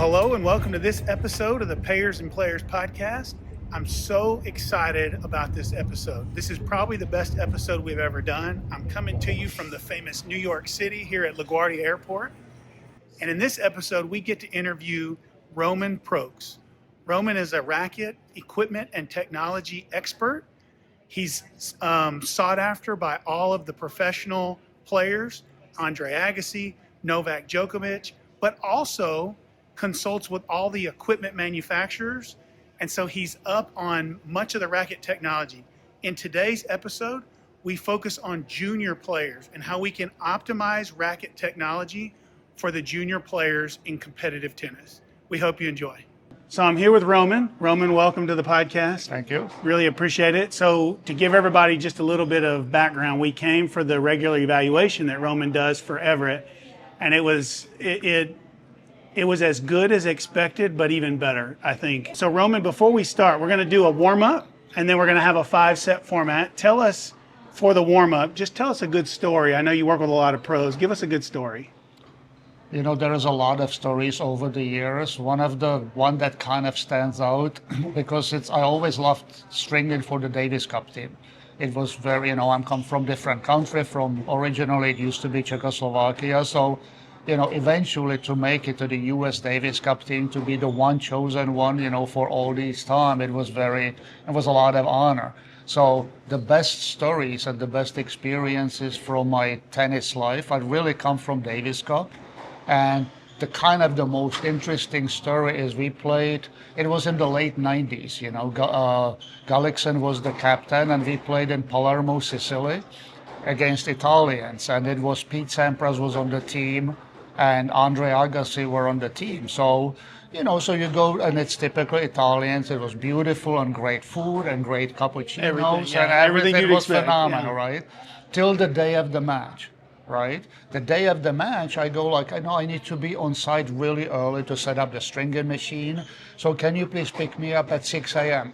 hello and welcome to this episode of the Payers and Players podcast. I'm so excited about this episode. This is probably the best episode we've ever done. I'm coming to you from the famous New York City here at LaGuardia Airport. And in this episode, we get to interview Roman Prokes. Roman is a racket, equipment, and technology expert. He's sought after by all of the professional players, Andre Agassi, Novak Djokovic, but also consults with all the equipment manufacturers. And so he's up on much of the racket technology. In today's episode, we focus on junior players and how we can optimize racket technology for the junior players in competitive tennis. We hope you enjoy. So I'm here with Roman. Roman, welcome to the podcast. Thank you. Really appreciate it. So to give everybody just a little bit of background, we came for the regular evaluation that Roman does for Everett, and it was as good as expected, but even better, I think. So Roman, before we start, we're going to do a warm-up, and then we're going to have a 5-set format. Tell us, for the warm-up, just tell us a good story. I know you work with a lot of pros. Give us a good story. You know, there is a lot of stories over the years. One that kind of stands out because I always loved stringing for the Davis Cup team. It was very, I'm come from different country. Originally it used to be Czechoslovakia. So, eventually to make it to the U.S. Davis Cup team, to be the one chosen one, for all this time, it was a lot of honor. So the best stories and the best experiences from my tennis life, I really come from Davis Cup. And the most interesting story is we played, it was in the late 90s, Gullikson was the captain, and we played in Palermo, Sicily against Italians. And it was Pete Sampras was on the team and Andre Agassi were on the team. So, so you go, and it's typically Italians. It was beautiful and great food and great cappuccinos. Everything was phenomenal, right? Till the day of the match. Right? The day of the match, I go I need to be on site really early to set up the stringing machine. So can you please pick me up at 6 a.m.?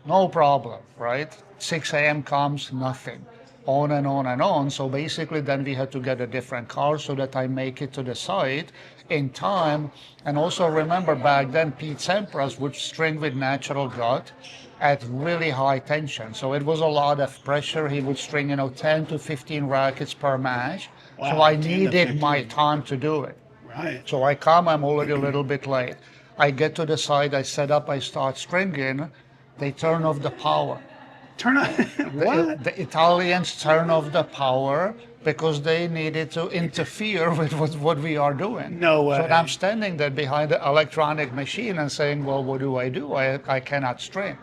No problem, right? 6 a.m. comes, nothing. On and on and on. So basically then we had to get a different car so that I make it to the site in time. And also remember back then Pete Sampras would string with natural gut at really high tension. So it was a lot of pressure. He would string, 10 to 15 rackets per match. Wow, so I needed my time to do it. Right. So I come, I'm already a little bit late. I get to the site, I set up, I start stringing. They turn off the power. Turn on what? The Italians turn off the power because they needed to interfere with what we are doing. No way. So I'm standing there behind the electronic machine and saying, well, what do? I cannot string.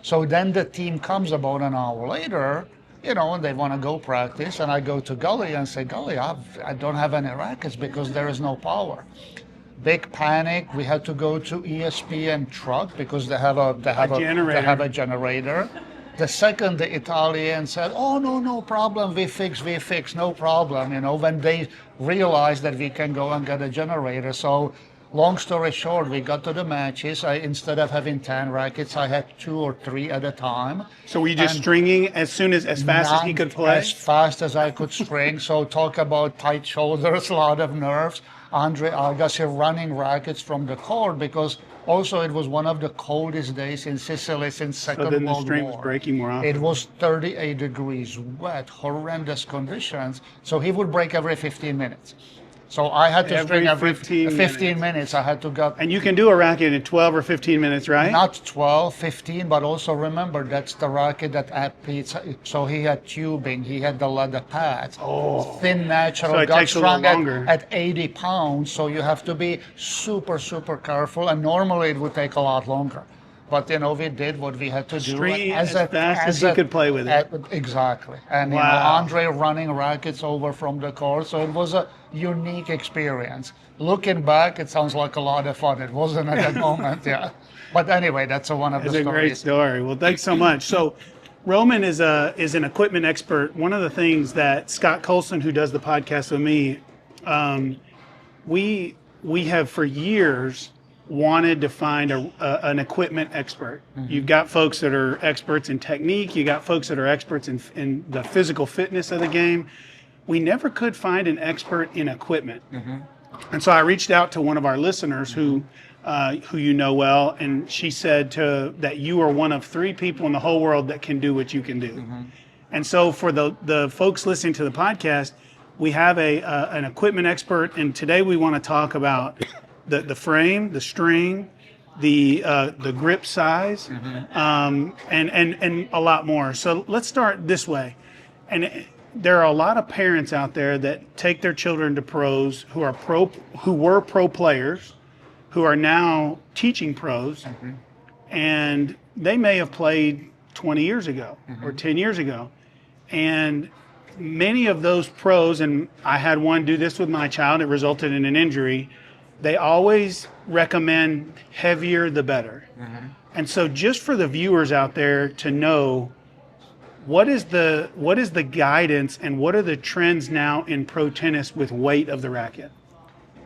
So then the team comes about an hour later, and they want to go practice. And I go to Gully and say, Gully, I don't have any rackets because there is no power. Big panic. We had to go to ESPN truck because they have a generator. The second the Italian said, oh, no problem, we fix, no problem, when they realized that we can go and get a generator. So long story short, we got to the matches. Instead of having 10 rackets, I had 2 or 3 at a time. So were you just stringing as fast as he could play? As fast as I could string. So talk about tight shoulders, a lot of nerves. Andre Agassi running rackets from the court because also it was one of the coldest days in Sicily since Second World War. So then the string was breaking more often. It was 38 degrees, wet, horrendous conditions. So he would break every 15 minutes. So I had to string every 15 minutes. I had to go. And you can do a racket in 12 or 15 minutes, right? Not 12, 15, but also remember that's the racket that at Pizza. So he had tubing, he had the leather pads, thin natural. So it takes a little longer. At 80 pounds, so you have to be super, super careful. And normally it would take a lot longer. But, we did what we had to do. String as fast as he could play with it. Exactly. And, Andre running rackets over from the court. So it was a unique experience. Looking back, it sounds like a lot of fun. It wasn't at that moment, yeah. But anyway, that's one of the stories. It's a great story. Well, thanks so much. So Roman is an equipment expert. One of the things that Scott Colson, who does the podcast with me, we have for years wanted to find an equipment expert. Mm-hmm. You've got folks that are experts in technique. You got folks that are experts in the physical fitness of the game. We never could find an expert in equipment. Mm-hmm. And so I reached out to one of our listeners who you know well, and she said that you are one of 3 people in the whole world that can do what you can do. And so for the folks listening to the podcast, we have an equipment expert, and today we want to talk about the frame, the string, the grip size, and a lot more. So let's start this way. And there are a lot of parents out there that take their children to pros who were pro players, who are now teaching pros, and they may have played 20 years ago or 10 years ago. And many of those pros, and I had one do this with my child, it resulted in an injury, they always recommend heavier the better. And so just for the viewers out there to know, what is the guidance and what are the trends now in pro tennis with weight of the racket?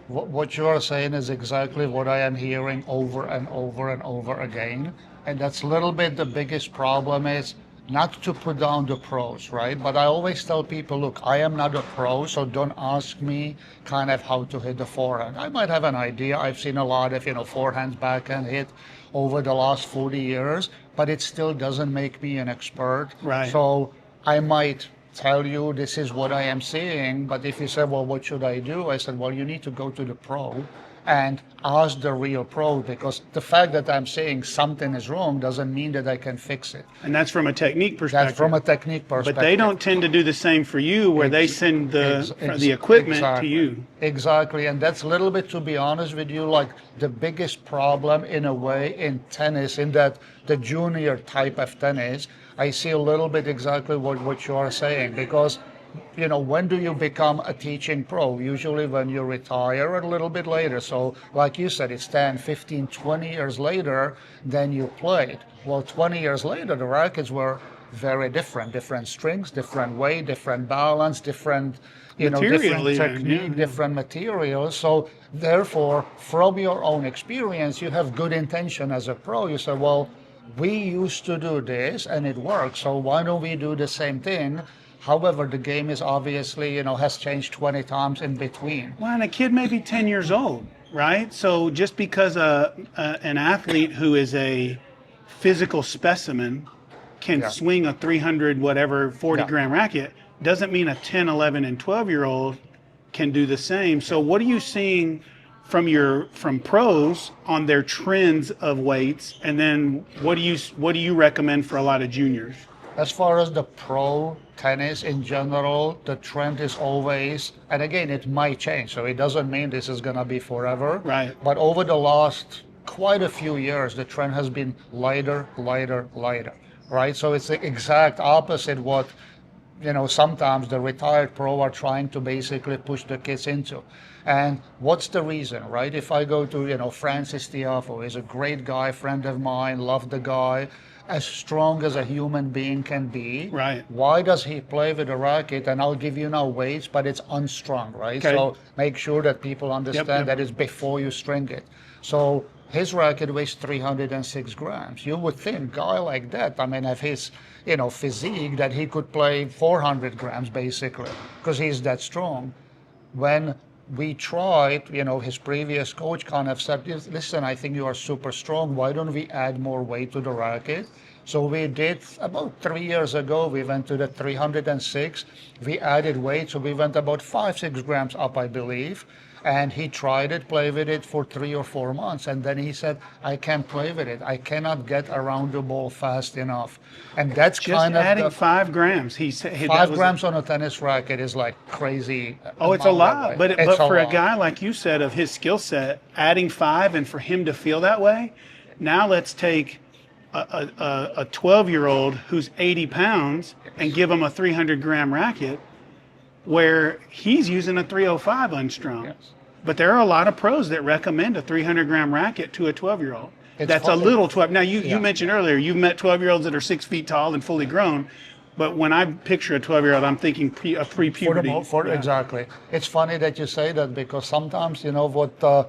What you are saying is exactly what I am hearing over and over and over again. And that's a little bit the biggest problem is not to put down the pros, right? But I always tell people, look, I am not a pro, so don't ask me kind of how to hit the forehand. I might have an idea. I've seen a lot of, forehands, backhand hit over the last 40 years, but it still doesn't make me an expert. Right. So I might tell you this is what I am seeing, but if you say, well, what should I do? I said, well, you need to go to the pro and ask the real pro, because the fact that I'm saying something is wrong doesn't mean that I can fix it. And that's from a technique perspective. That's from a technique perspective. But they don't tend to do the same for you, where they send the equipment to you. Exactly, and that's a little bit, to be honest with you, like the biggest problem in a way in tennis, in that the junior type of tennis, I see a little bit exactly what you are saying, because when do you become a teaching pro? Usually when you retire or a little bit later. So like you said, it's 10, 15, 20 years later than you played. Well, 20 years later, the rackets were very different strings, different weight, different balance, different different technique, different materials. So therefore, from your own experience, you have good intention as a pro. You say, well, we used to do this and it works, so why don't we do the same thing? However, the game is obviously, has changed 20 times in between. Well, and a kid may be 10 years old, right? So just because an athlete who is a physical specimen can swing a 300 whatever 40 gram racket doesn't mean a 10, 11, and 12-year-old can do the same. So what are you seeing from pros on their trends of weights, and then what do you recommend for a lot of juniors? As far as the pro tennis in general, the trend is always, and again, it might change, so it doesn't mean this is going to be forever. Right. But over the last quite a few years, the trend has been lighter, right? So it's the exact opposite what, sometimes the retired pro are trying to basically push the kids into. And what's the reason, right? If I go to, Francis Tiafoe is a great guy, friend of mine, love the guy, as strong as a human being can be. Right. Why does he play with a racket? And I'll give you now weights, but it's unstrung, right? Okay. So make sure that people understand that it's before you string it. So his racket weighs 306 grams. You would think a guy like that, of his, physique, that he could play 400 grams basically, because he's that strong. When we tried, his previous coach kind of said, listen, I think you are super strong. Why don't we add more weight to the racket? So we did about 3 years ago. We went to the 306. We added weight. So we went about 5-6 grams up, I believe. And he tried it, played with it for 3 or 4 months. And then he said, I can't play with it. I cannot get around the ball fast enough. And that's just kind of adding 5 grams. He said 5 grams on a tennis racket is like crazy. Oh, it's a lot. But for a lot. guy like you said of his skill set, adding 5 and for him to feel that way, now let's take a 12-year-old who's 80 pounds and give him a 300 gram racket where he's using a 305 unstrung. Yes. But there are a lot of pros that recommend a 300 gram racket to a 12-year-old. That's funny. a little 12. Now, you mentioned earlier, you've met 12-year-olds that are 6 feet tall and fully grown. But when I picture a 12-year-old, I'm thinking pre-puberty. Exactly. It's funny that you say that, because sometimes, the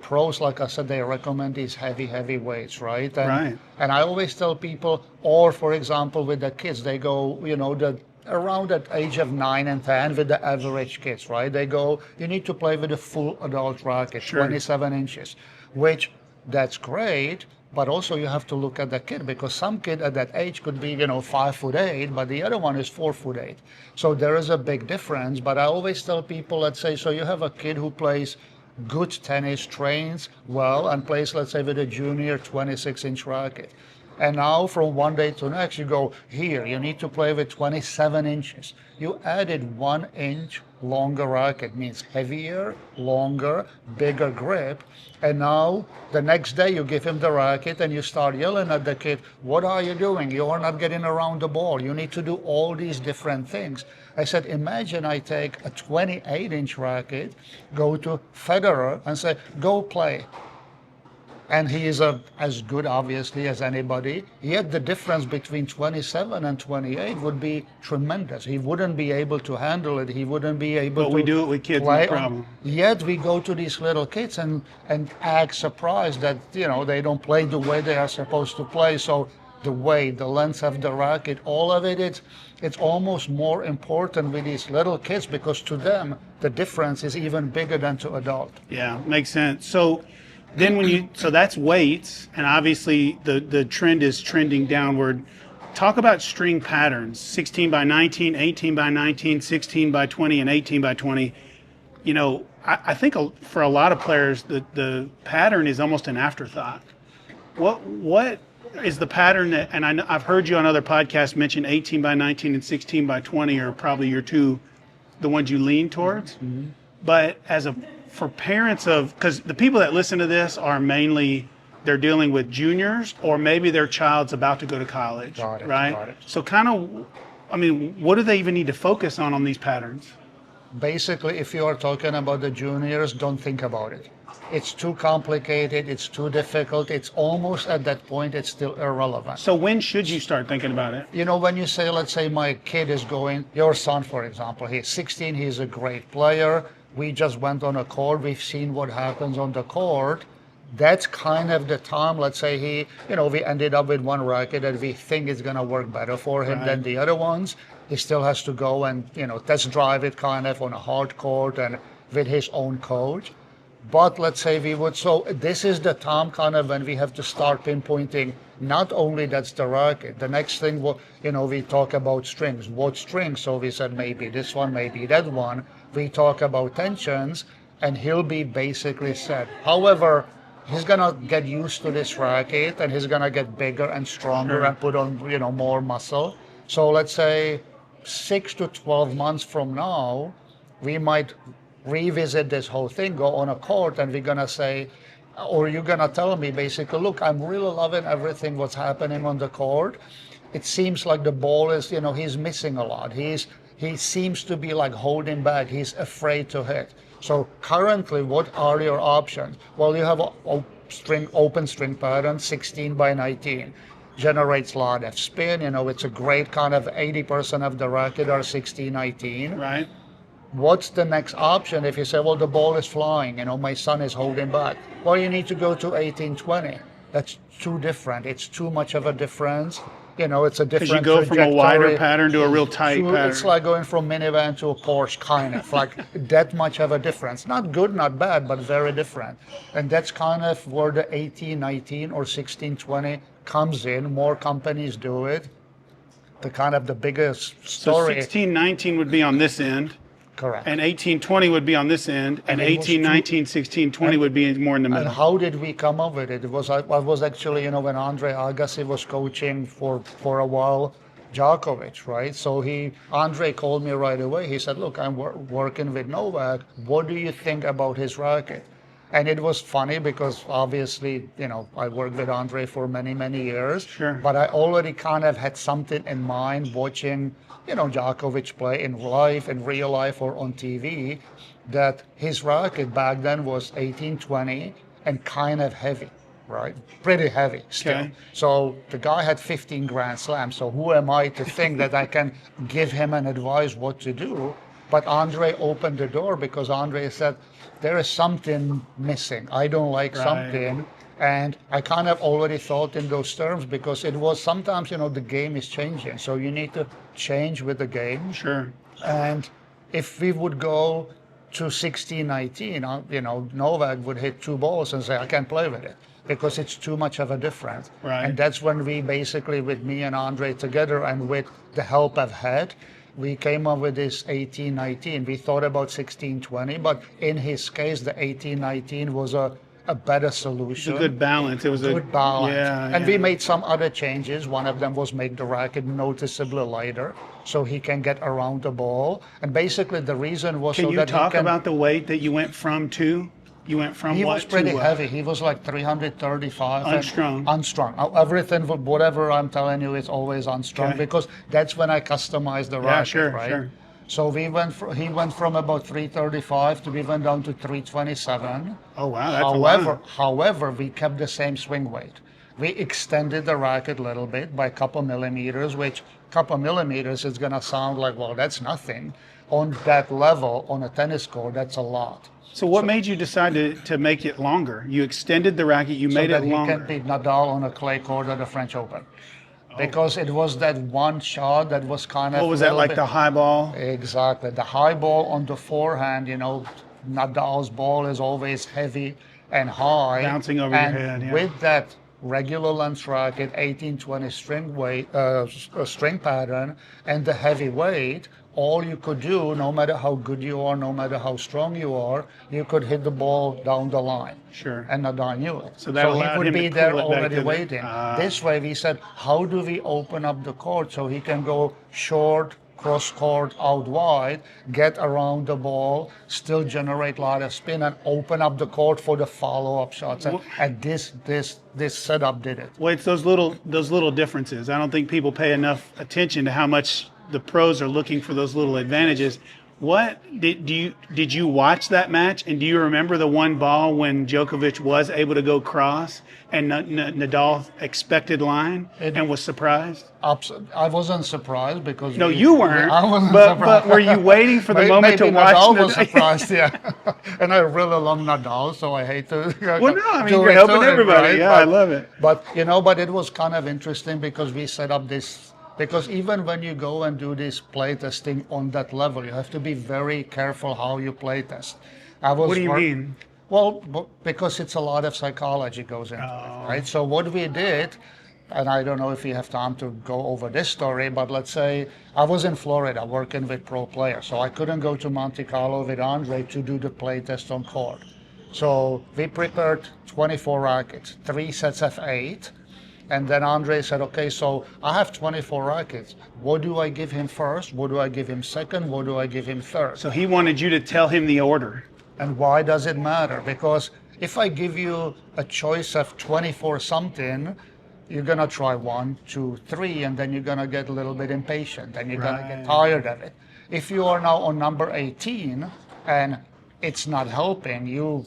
pros, like I said, they recommend these heavy weights, right? And I always tell people, or for example, with the kids, they go, around that age of 9 and 10 with the average kids, right? They go, you need to play with a full adult racket, Sure. 27 inches, which that's great. But also you have to look at the kid because some kid at that age could be, 5'8", but the other one is 4'8". So there is a big difference. But I always tell people, let's say, so you have a kid who plays good tennis, trains well, and plays, let's say, with a junior 26-inch racket. And now from one day to next, you go, here, you need to play with 27 inches. You added 1 inch longer racket, means heavier, longer, bigger grip. And now the next day you give him the racket and you start yelling at the kid, what are you doing? You are not getting around the ball. You need to do all these different things. I said, imagine I take a 28-inch racket, go to Federer and say, go play. And he is as good, obviously, as anybody. Yet the difference between 27 and 28 would be tremendous. He wouldn't be able to handle it. He wouldn't be able to. But we do it with kids, play no problem. Yet we go to these little kids and act surprised that they don't play the way they are supposed to play. So the weight, the length of the racket, all of it, it's almost more important with these little kids because to them the difference is even bigger than to adult. Yeah, makes sense. So then so that's weights, and obviously the trend is trending downward. Talk about string patterns, 16 by 19, 18 by 19, 16 by 20, and 18 by 20. I think for a lot of players, the pattern is almost an afterthought. What is the pattern that, and I've heard you on other podcasts mention 18 by 19 and 16 by 20 are probably the ones you lean towards. Mm-hmm. But for parents because the people that listen to this are mainly, they're dealing with juniors or maybe their child's about to go to college, right? Got it. So what do they even need to focus on these patterns? Basically, if you are talking about the juniors, don't think about it. It's too complicated, it's too difficult, it's almost at that point, it's still irrelevant. So when should you start thinking about it? When you say, let's say my kid is going, your son, for example, he's 16, he's a great player. We just went on a court. We've seen what happens on the court. That's kind of the time, let's say we ended up with one racket that we think is going to work better for him than the other ones. He still has to go and, test drive it kind of on a hard court and with his own coach. But let's say so this is the time kind of when we have to start pinpointing, not only that's the racket. The next thing, we talk about strings. What strings? So we said maybe this one, maybe that one. We talk about tensions, and he'll be basically set. However, he's gonna get used to this racket, and he's gonna get bigger and stronger and put on, more muscle. So let's say 6 to 12 months from now, we might revisit this whole thing, go on a court, and we're gonna say, or you're gonna tell me basically, look, I'm really loving everything what's happening on the court. It seems like the ball is, he's missing a lot. He seems to be like holding back. He's afraid to hit. So currently, what are your options? Well, you have open string pattern, 16 by 19. Generates a lot of spin. It's a great kind of 80% of the racket are 16, 19. Right. What's the next option if you say, well, the ball is flying, my son is holding back? Well, you need to go to 18, 20. That's too different. It's too much of a difference. It's a different because you go from a wider pattern to a real tight pattern. It's like going from minivan to a Porsche, kind of like that much of a difference. Not good, not bad, but very different. And that's kind of where the 18, 19 or 16, 20 comes in. More companies do it. The biggest story. So 16, 19 would be on this end. Correct. And 18, 20 would be on this end, and 18, 19, 16, 20 would be more in the middle. And how did we come up with it? I was actually, when Andre Agassi was coaching for a while, Djokovic, right? So Andre called me right away. He said, look, I'm working with Novak. What do you think about his racket? And it was funny because obviously, I worked with Andre for many, many years. Sure. But I already kind of had something in mind watching, Djokovic play in life, in real life or on TV, that his racket back then was 18, 20 and kind of heavy, right? Pretty heavy still. Okay. So the guy had 15 Grand Slams. So who am I to think that I can give him an advice what to do? But Andre opened the door because Andre said, there is something missing. I don't like something. And I kind of already thought in those terms because it was sometimes, the game is changing. So you need to change with the game. Sure. And if we would go to 16-19, Novak would hit 2 balls and say, I can't play with it because it's too much of a difference. Right. And that's when we basically, with me and Andre together and with the help I've had, we came up with this 18-19. We thought about 16-20, but in his case, the 18-19 was a better solution. It's a good balance. It was a good balance. Yeah, and we made some other changes. One of them was make the racket noticeably lighter so he can get around the ball. And basically the reason was Can so you that talk he can... about the weight that you went from to? You went from He what was pretty to what? heavy. He was like 335. Unstrung. Unstrung. Everything, whatever I'm telling you, is always unstrung Okay. because that's when I customize the Yeah, racket, sure, right? sure. So he went from about 335 to we went down to 327. Oh wow, that's a lot. However, we kept the same swing weight. We extended the racket a little bit by a couple millimeters, which couple millimeters is gonna sound like, well, that's nothing. On that level, on a tennis court, that's a lot. So what made you decide to make it longer? You extended the racket, you made so it that longer. he can beat Nadal on a clay court at the French Open. Because it was that one shot that was kind of... What was that, like the high ball? Exactly. The high ball on the forehand, Nadal's ball is always heavy and high. Bouncing over your head, yeah. With that regular length racket, 18-20 string pattern, and the heavy weight, all you could do, no matter how good you are, no matter how strong you are, you could hit the ball down the line. Sure. And Nadal knew it. So that allowed he would him be to there pull it back already to the- waiting. This way, we said, how do we open up the court so he can go short, cross court, out wide, get around the ball, still generate a lot of spin, and open up the court for the follow-up shots. And this setup did it. Well, it's those little differences. I don't think people pay enough attention to how much the pros are looking for those little advantages. What did you watch that match, and do you remember the one ball when Djokovic was able to go cross and Nadal expected line and was surprised? I wasn't surprised because No, you weren't. I wasn't but surprised. were you waiting for the moment Maybe to watch Nadal was surprised, yeah. And I really love Nadal, so I hate to. Well, no, I mean do you're it helping to him, everybody. right? Yeah, I love it. But it was kind of interesting because we set up this. Because even when you go and do this play testing on that level, you have to be very careful how you play test. What do you mean? Well, because it's a lot of psychology goes into it, right? So what we did, and I don't know if you have time to go over this story, but let's say I was in Florida working with pro players, so I couldn't go to Monte Carlo with Andre to do the play test on court. So we prepared 24 rackets, 3 sets of 8. And then Andre said, okay, so I have 24 rackets. What do I give him first? What do I give him second? What do I give him third? So he wanted you to tell him the order. And why does it matter? Because if I give you a choice of 24 something, you're going to try 1, 2, 3, and then you're going to get a little bit impatient and you're going to get tired of it. If you are now on number 18 and it's not helping, you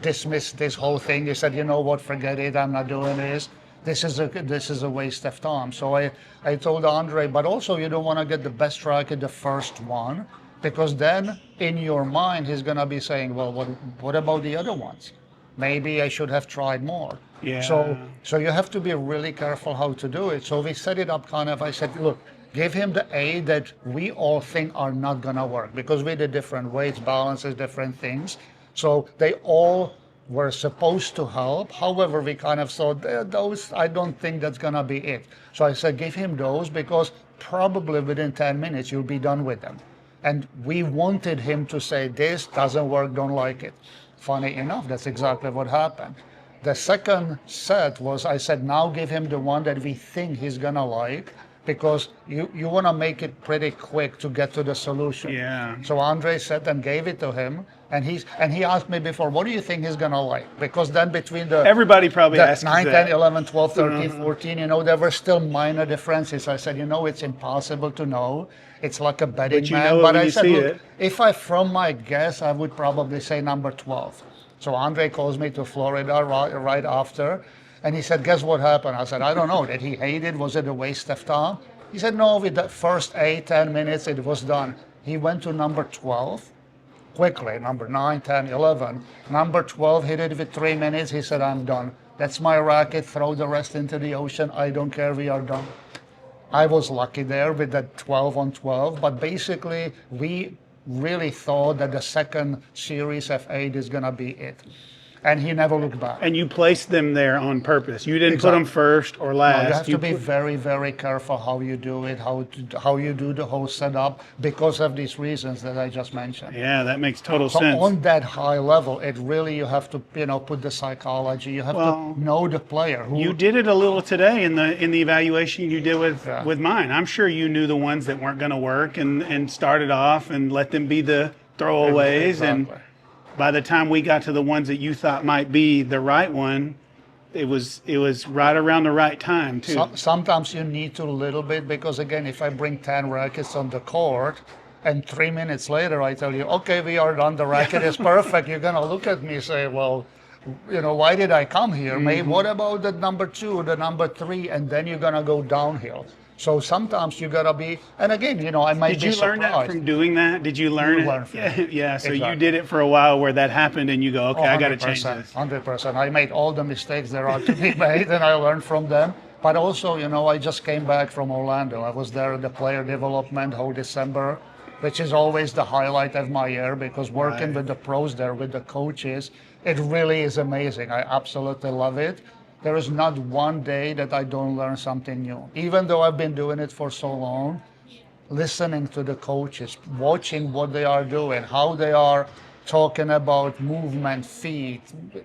dismiss this whole thing. You said, you know what, forget it, I'm not doing this. This is a waste of time. So I told Andre, but also you don't want to get the best racket the first one, because then in your mind he's going to be saying, well, what about the other ones? Maybe I should have tried more. Yeah. So you have to be really careful how to do it. So we set it up kind of, I said, look, give him the A that we all think are not going to work, because we did different weights, balances, different things. So they all were supposed to help. However, we kind of thought, those, I don't think that's going to be it. So I said, give him those, because probably within 10 minutes you'll be done with them. And we wanted him to say, this doesn't work, don't like it. Funny enough, that's exactly what happened. The second set was, I said, now give him the one that we think he's going to like, because you want to make it pretty quick to get to the solution. Yeah. So Andre said and gave it to him. And he asked me before, what do you think he's going to like? Because then between the... Everybody probably asks 9, that. 10, 11, 12, 13, 14, there were still minor differences. I said, it's impossible to know. It's like a betting But you man. know it But when I you said, see look, it. if I, from my guess, I would probably say number 12. So Andre calls me to Florida right after. And he said, guess what happened? I said, I don't know. Did he hate it? Was it a waste of time? He said, no, with the first 8, 10 minutes, it was done. He went to number 12 quickly, number 9, 10, 11. Number 12 hit it with 3 minutes. He said, I'm done. That's my racket. Throw the rest into the ocean. I don't care. We are done. I was lucky there with that 12 on 12. But basically, we really thought that the second series F8 is going to be it. And he never looked back. And you placed them there on purpose. You didn't put them first or last. No, you have to be very, very careful how you do it, how you do the whole setup, because of these reasons that I just mentioned. Yeah, that makes total So sense. on that high level, it really, you have to, put the psychology. You have to know the player. You did it a little today in the evaluation you did with mine. I'm sure you knew the ones that weren't going to work and started off and let them be the throwaways. Exactly. And by the time we got to the ones that you thought might be the right one, it was right around the right time too. Sometimes you need to a little bit, because again, if I bring 10 rackets on the court and 3 minutes later I tell you, okay, we are done, the racket is perfect, you're gonna look at me and say, well, why did I come here? Maybe what about the number 2, the number 3, and then you're gonna go downhill. So sometimes you gotta be, and again, I might be surprised. Did you learn that from doing that? Did you learn it? Learn from it. Yeah. So Exactly. you did it for a while where that happened, and you go, okay, I got to change this. 100%. I made all the mistakes there are to be made, and I learned from them. But also, I just came back from Orlando. I was there at the player development whole December, which is always the highlight of my year, because working with the pros there, with the coaches, it really is amazing. I absolutely love it. There is not one day that I don't learn something new. Even though I've been doing it for so long, listening to the coaches, watching what they are doing, how they are talking about movement, feet,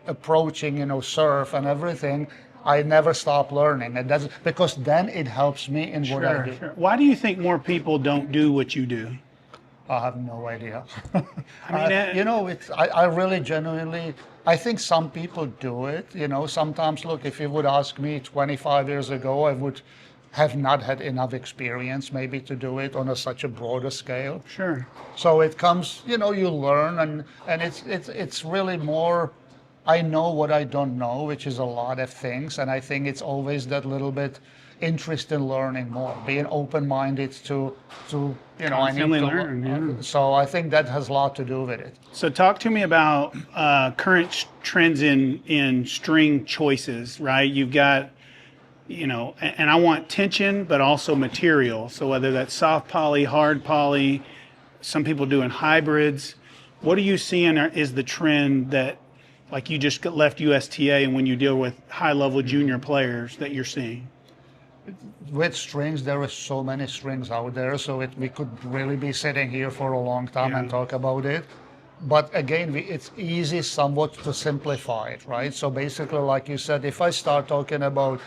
approaching, serve and everything, I never stop learning. And that's because then it helps me in what I do. Sure. Why do you think more people don't do what you do? I have no idea. I mean, I really genuinely, I think some people do it. Sometimes, look, if you would ask me 25 years ago, I would have not had enough experience maybe to do it on such a broader scale. Sure. So it comes, you learn, and it's really more, I know what I don't know, which is a lot of things, and I think it's always that little bit interest in learning more, being open-minded to I need to learn. Yeah. So I think that has a lot to do with it. So talk to me about current trends in string choices, right? You've got, and I want tension, but also material. So whether that's soft poly, hard poly, some people doing hybrids. What are you seeing is the trend that, like you just left USTA, and when you deal with high-level junior players that you're seeing? With strings, there are so many strings out there, so we could really be sitting here for a long time and talk about it. But again, it's easy somewhat to simplify it, right? So basically, like you said, if I start talking about,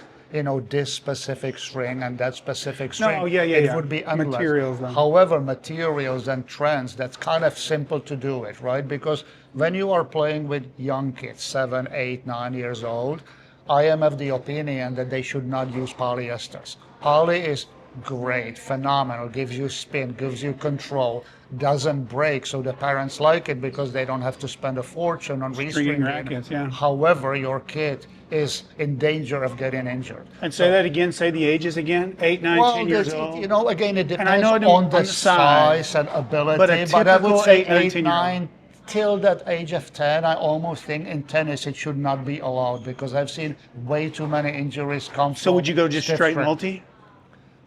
this specific string and that specific string, it would be endless. Materials, then. However, materials and trends, that's kind of simple to do it, right? Because when you are playing with young kids, 7, 8, 9 years old, I am of the opinion that they should not use polyesters. Poly is great, phenomenal, gives you spin, gives you control, doesn't break, so the parents like it because they don't have to spend a fortune on restringing rackets. Yeah. However, your kid is in danger of getting injured. And say that again. Say the ages again. 8, 9, 10 years old. Again, it depends I know on the size and ability. But I would say 8, 9, 9. Till that age of 10, I almost think in tennis it should not be allowed, because I've seen way too many injuries come from. So would you go just straight different- multi?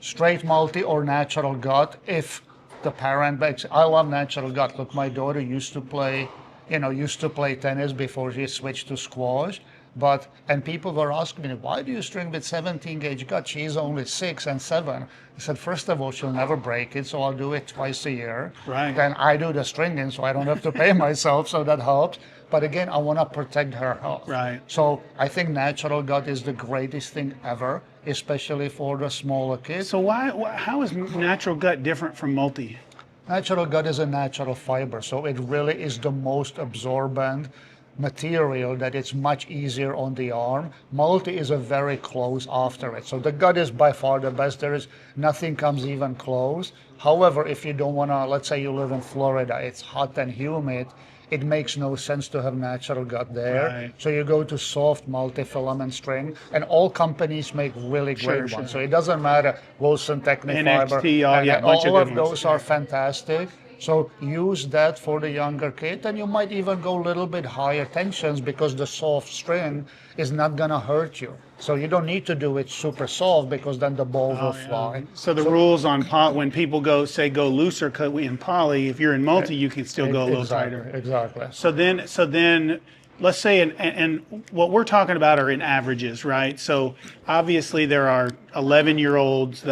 Straight multi or natural gut if the parent makes. I love natural gut. Look, my daughter used to play tennis before she switched to squash. And people were asking me, why do you string with 17 gauge gut? She's only 6 and 7. I said, first of all, she'll never break it, so I'll do it twice a year. Right. Then I do the stringing, so I don't have to pay myself, so that helps. But again, I want to protect her health. Right. So I think natural gut is the greatest thing ever, especially for the smaller kids. So how is natural gut different from multi? Natural gut is a natural fiber, so it really is the most absorbent material, that it's much easier on the arm. Multi is a very close after it. So the gut is by far the best. There is nothing comes even close. However, if you don't want to, let's say you live in Florida, it's hot and humid, it makes no sense to have natural gut there. Right. So you go to soft multi-filament string, and all companies make really great ones. So it doesn't matter, Wilson Technifiber, NXT, and bunch of all good of ones. those are fantastic. So use that for the younger kid, and you might even go a little bit higher tensions because the soft string is not gonna hurt you. So you don't need to do it super soft because then the ball will fly. So the rules on when people go looser cut in poly, if you're in multi, you can still go a little tighter. Exactly. So then, let's say, and what we're talking about are in averages, right? So obviously there are 11-year-olds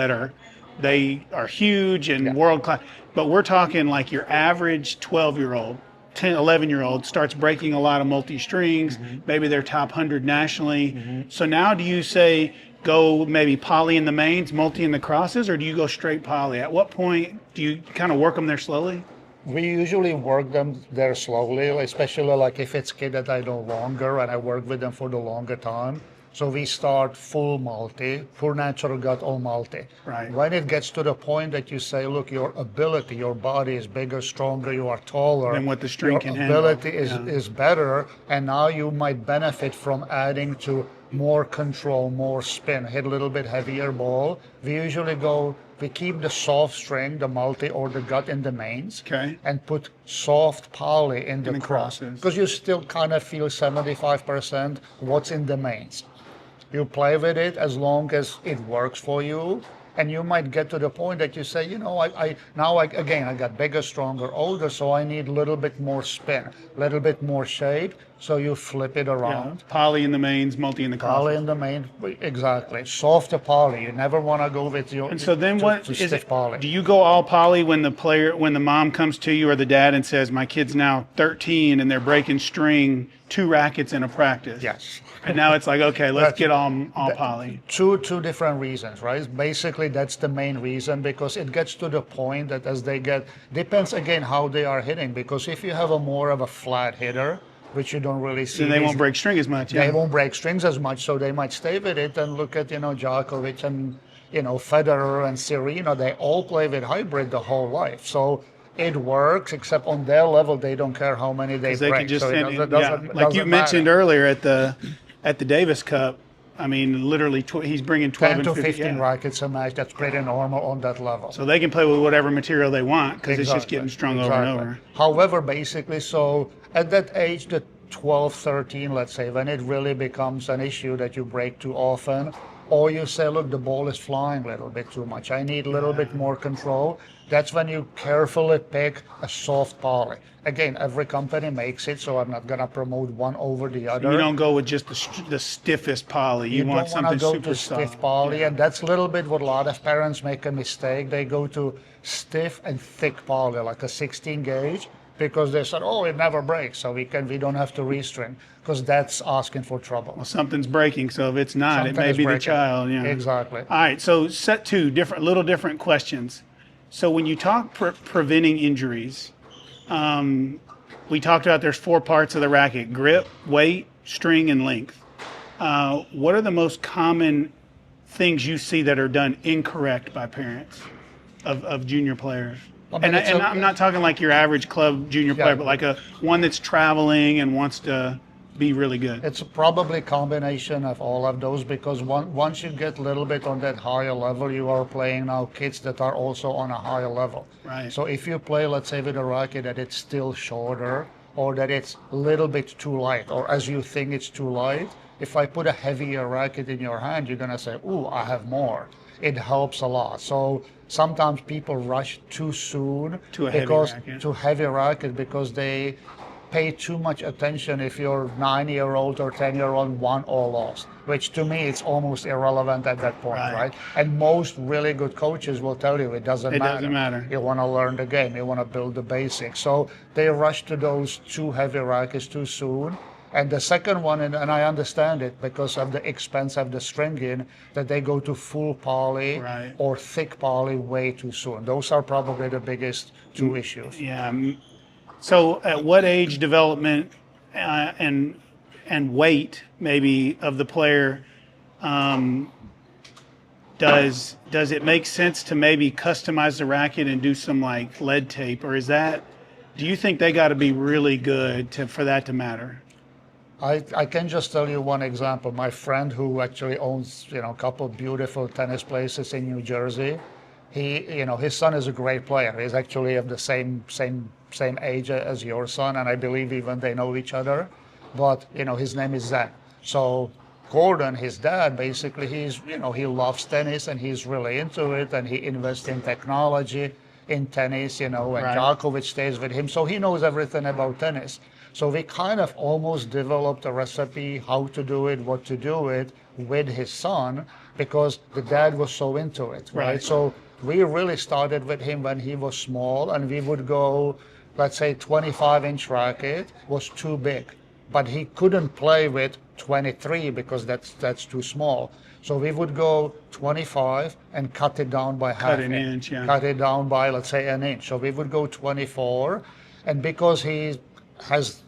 they are huge and world class, but we're talking like your average 12-year-old, 10, 11-year-old starts breaking a lot of multi-strings. Maybe they're top 100 nationally. So now do you say go maybe poly in the mains, multi in the crosses, or do you go straight poly? At what point do you kind of work them there slowly? We usually work them there slowly, especially like if it's kid that I know longer and I work with them for the longer time. So we start full multi, full natural gut, all multi. Right. When it gets to the point that you say, look, your ability, your body is bigger, stronger, you are taller. Than what the string can handle. Your ability is better, and now you might benefit from adding to more control, more spin, hit a little bit heavier ball. We keep the soft string, the multi or the gut in the mains, and put soft poly in the crosses. Because you still kind of feel 75% what's in the mains. You play with it as long as it works for you, and you might get to the point that you say, I got bigger, stronger, older, so I need a little bit more spin, a little bit more shape. So you flip it around. Poly in the mains, multi in the crosses. Poly in the main, exactly. Softer poly. You never want to go with your. And so then what is stiff it? Poly. Do you go all poly when the mom comes to you or the dad and says, my kid's now 13 and they're breaking string 2 rackets in a practice? Yes. And now it's like, okay, let's get all poly. Two different reasons, right? Basically, that's the main reason, because it gets to the point that as they depends again how they are hitting. Because if you have a more of a flat hitter, which you don't really see, then they won't break string as much. They won't break strings as much, so they might stay with it and look at Djokovic and Federer and Serena. They all play with hybrid the whole life, so it works. Except on their level, they don't care how many they break. Can just so like you mentioned earlier at the Davis Cup. I mean, literally, he's bringing 12 10 to and 15 rackets a match. That's pretty normal on that level. So they can play with whatever material they want because it's just getting strung over and over. However, basically, so at that age, the 12, 13, let's say, when it really becomes an issue that you break too often, or you say, look, the ball is flying a little bit too much, I need a little bit more control, that's when you carefully pick a soft poly. Again, every company makes it, so I'm not going to promote one over the other. You don't go with just the stiffest poly. You want something super soft. You don't want to go to stiff poly, and that's a little bit what a lot of parents make a mistake. They go to stiff and thick poly, like a 16 gauge, because they said, it never breaks, so we don't have to restring, because that's asking for trouble. Well, something's breaking, so if it's not, it may be the child. Yeah. Exactly. All right, so set 2, little different questions. So when you talk preventing injuries, we talked about there's 4 parts of the racket: grip, weight, string, and length. What are the most common things you see that are done incorrect by parents of junior players? I'm not talking like your average club junior player, but like one that's traveling and wants to be really good. It's probably a combination of all of those, because once you get a little bit on that higher level, you are playing now kids that are also on a higher level. Right. So if you play, let's say, with a racket that it's still shorter, or that it's a little bit too light, or as you think it's too light, if I put a heavier racket in your hand, you're going to say, ooh, I have more. It helps a lot. So sometimes people rush too soon to a heavy racket because they pay too much attention if you're 9-year-old or 10-year-old won or lost, which to me it's almost irrelevant at that point, right? And most really good coaches will tell you it doesn't matter. It doesn't matter. You want to learn the game, you want to build the basics. So they rush to those too heavy rackets too soon. And the second one, and I understand it because of the expense of the stringing, that they go to full poly or thick poly way too soon. Those are probably the biggest 2 issues. Yeah. So at what age development and weight maybe of the player does it make sense to maybe customize the racket and do some like lead tape, or do you think they got to be really good for that to matter? I can just tell you one example. My friend who actually owns a couple of beautiful tennis places in New Jersey, his son is a great player. He's actually of the same age as your son, and I believe even they know each other. But his name is Zen. So Gordon, his dad, basically he loves tennis and he's really into it, and he invests in technology in tennis, and Right. Djokovic stays with him, so he knows everything about tennis. So we kind of almost developed a recipe how to do it, what to do it with his son, because the dad was so into it, right? Right. So we really started with him when he was small, and we would go, let's say 25-inch racket was too big, but he couldn't play with 23 because that's too small. So we would go 25 and cut it down by half an inch, yeah. cut it down by, let's say, an inch. So we would go 24, and because he has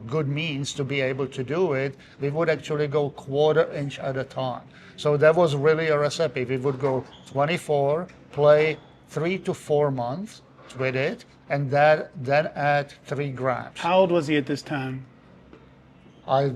good means to be able to do it, we would actually go quarter inch at a time. So that was really a recipe. We would go 24, play 3 to 4 months with it, and then add 3 grams. How old was he at this time? I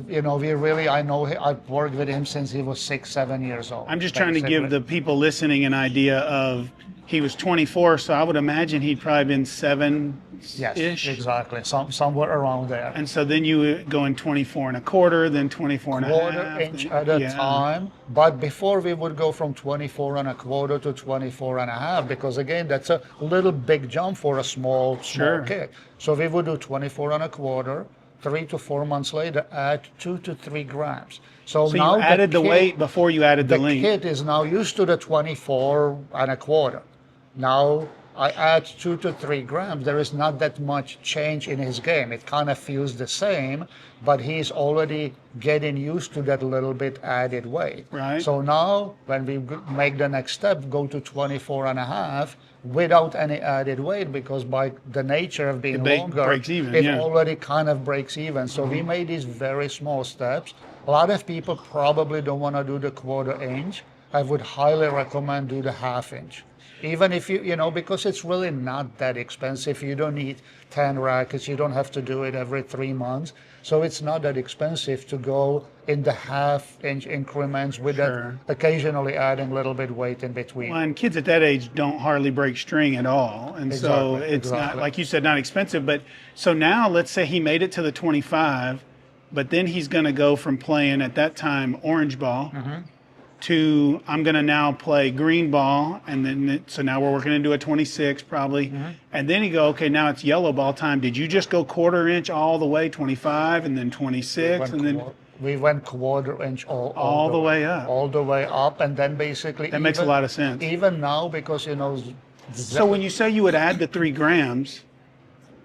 know I've worked with him since he was 6, 7 years old. I'm just trying to give basically. the people listening an idea of, he was 24, so I would imagine he'd probably been 7-ish. Yes, exactly. Somewhere around there. And so then you were going 24 and a quarter, then 24 and a Quarter half. inch at a Yeah. time. But before we would go from 24 and a quarter to 24 and a half, because again, that's a little big jump for a small Sure. kid. So we would do 24 and a quarter. 3 to 4 months later, add 2 to 3 grams. So So now you added the kid- weight before you added the the length. kid is now used to the 24 and a quarter. Now I add 2 to 3 grams. There is not that much change in his game. It kind of feels the same, but he's already getting used to that little bit added weight. Right. So now when we make the next step, go to 24 and a half without any added weight, because by the nature of being longer, breaks even, it yeah. already kind of breaks even. So we made these very small steps. A lot of people probably don't want to do the quarter inch. I would highly recommend do the half inch. Even if because it's really not that expensive. You don't need 10 rackets. You don't have to do it every 3 months. So it's not that expensive to go in the half-inch increments with Sure. that occasionally adding a little bit weight in between. Well, and kids at that age don't hardly break string at all. And so Exactly, it's not, exactly. like you said, not expensive. But so now let's say he made it to the 25, but then he's going to go from playing at that time orange ball to I'm going to now play green ball. And then, so now we're working into a 26 probably. And then you go, okay, now it's yellow ball time. Did you just go quarter inch all the way, 25 and then 26? And then We went quarter inch all the way up. all the way up, and then basically That makes a lot of sense. Even now, because So when you say you would add the 3 grams,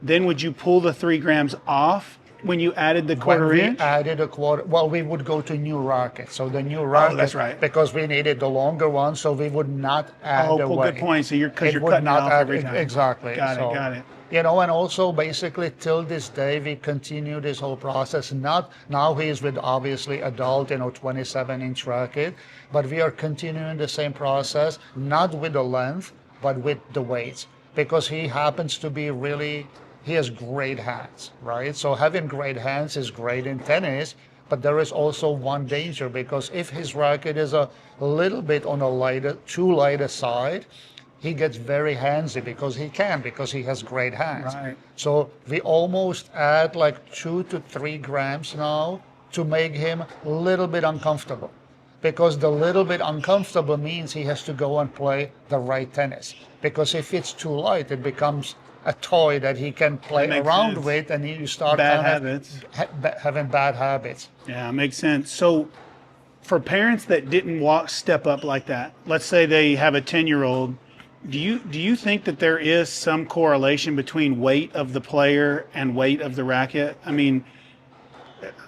then would you pull the 3 grams off when you added the when quarter we inch? added a quarter, well, we would go to new racket. So the new racket, that's right. because we needed the longer one, so we would not add the Oh, weight. good point. So you're It you're would cutting not off add every time. exactly. Got So, it. Got it. And also basically till this day we continue this whole process. Not now he's with obviously adult 27-inch racket, but we are continuing the same process, not with the length, but with the weights, because he happens to be he has great hands, right? So having great hands is great in tennis, but there is also one danger, because if his racket is a little bit on a too lighter side, he gets very handsy because he has great hands. Right. So we almost add like 2 to 3 grams now to make him a little bit uncomfortable, because the little bit uncomfortable means he has to go and play the right tennis. Because if it's too light, it becomes a toy that he can play That makes around sense. with, and you start Bad kind of habits. having bad habits. Yeah, makes sense. So for parents that didn't step up like that, let's say they have a 10-year-old, do you think that there is some correlation between weight of the player and weight of the racket? I mean,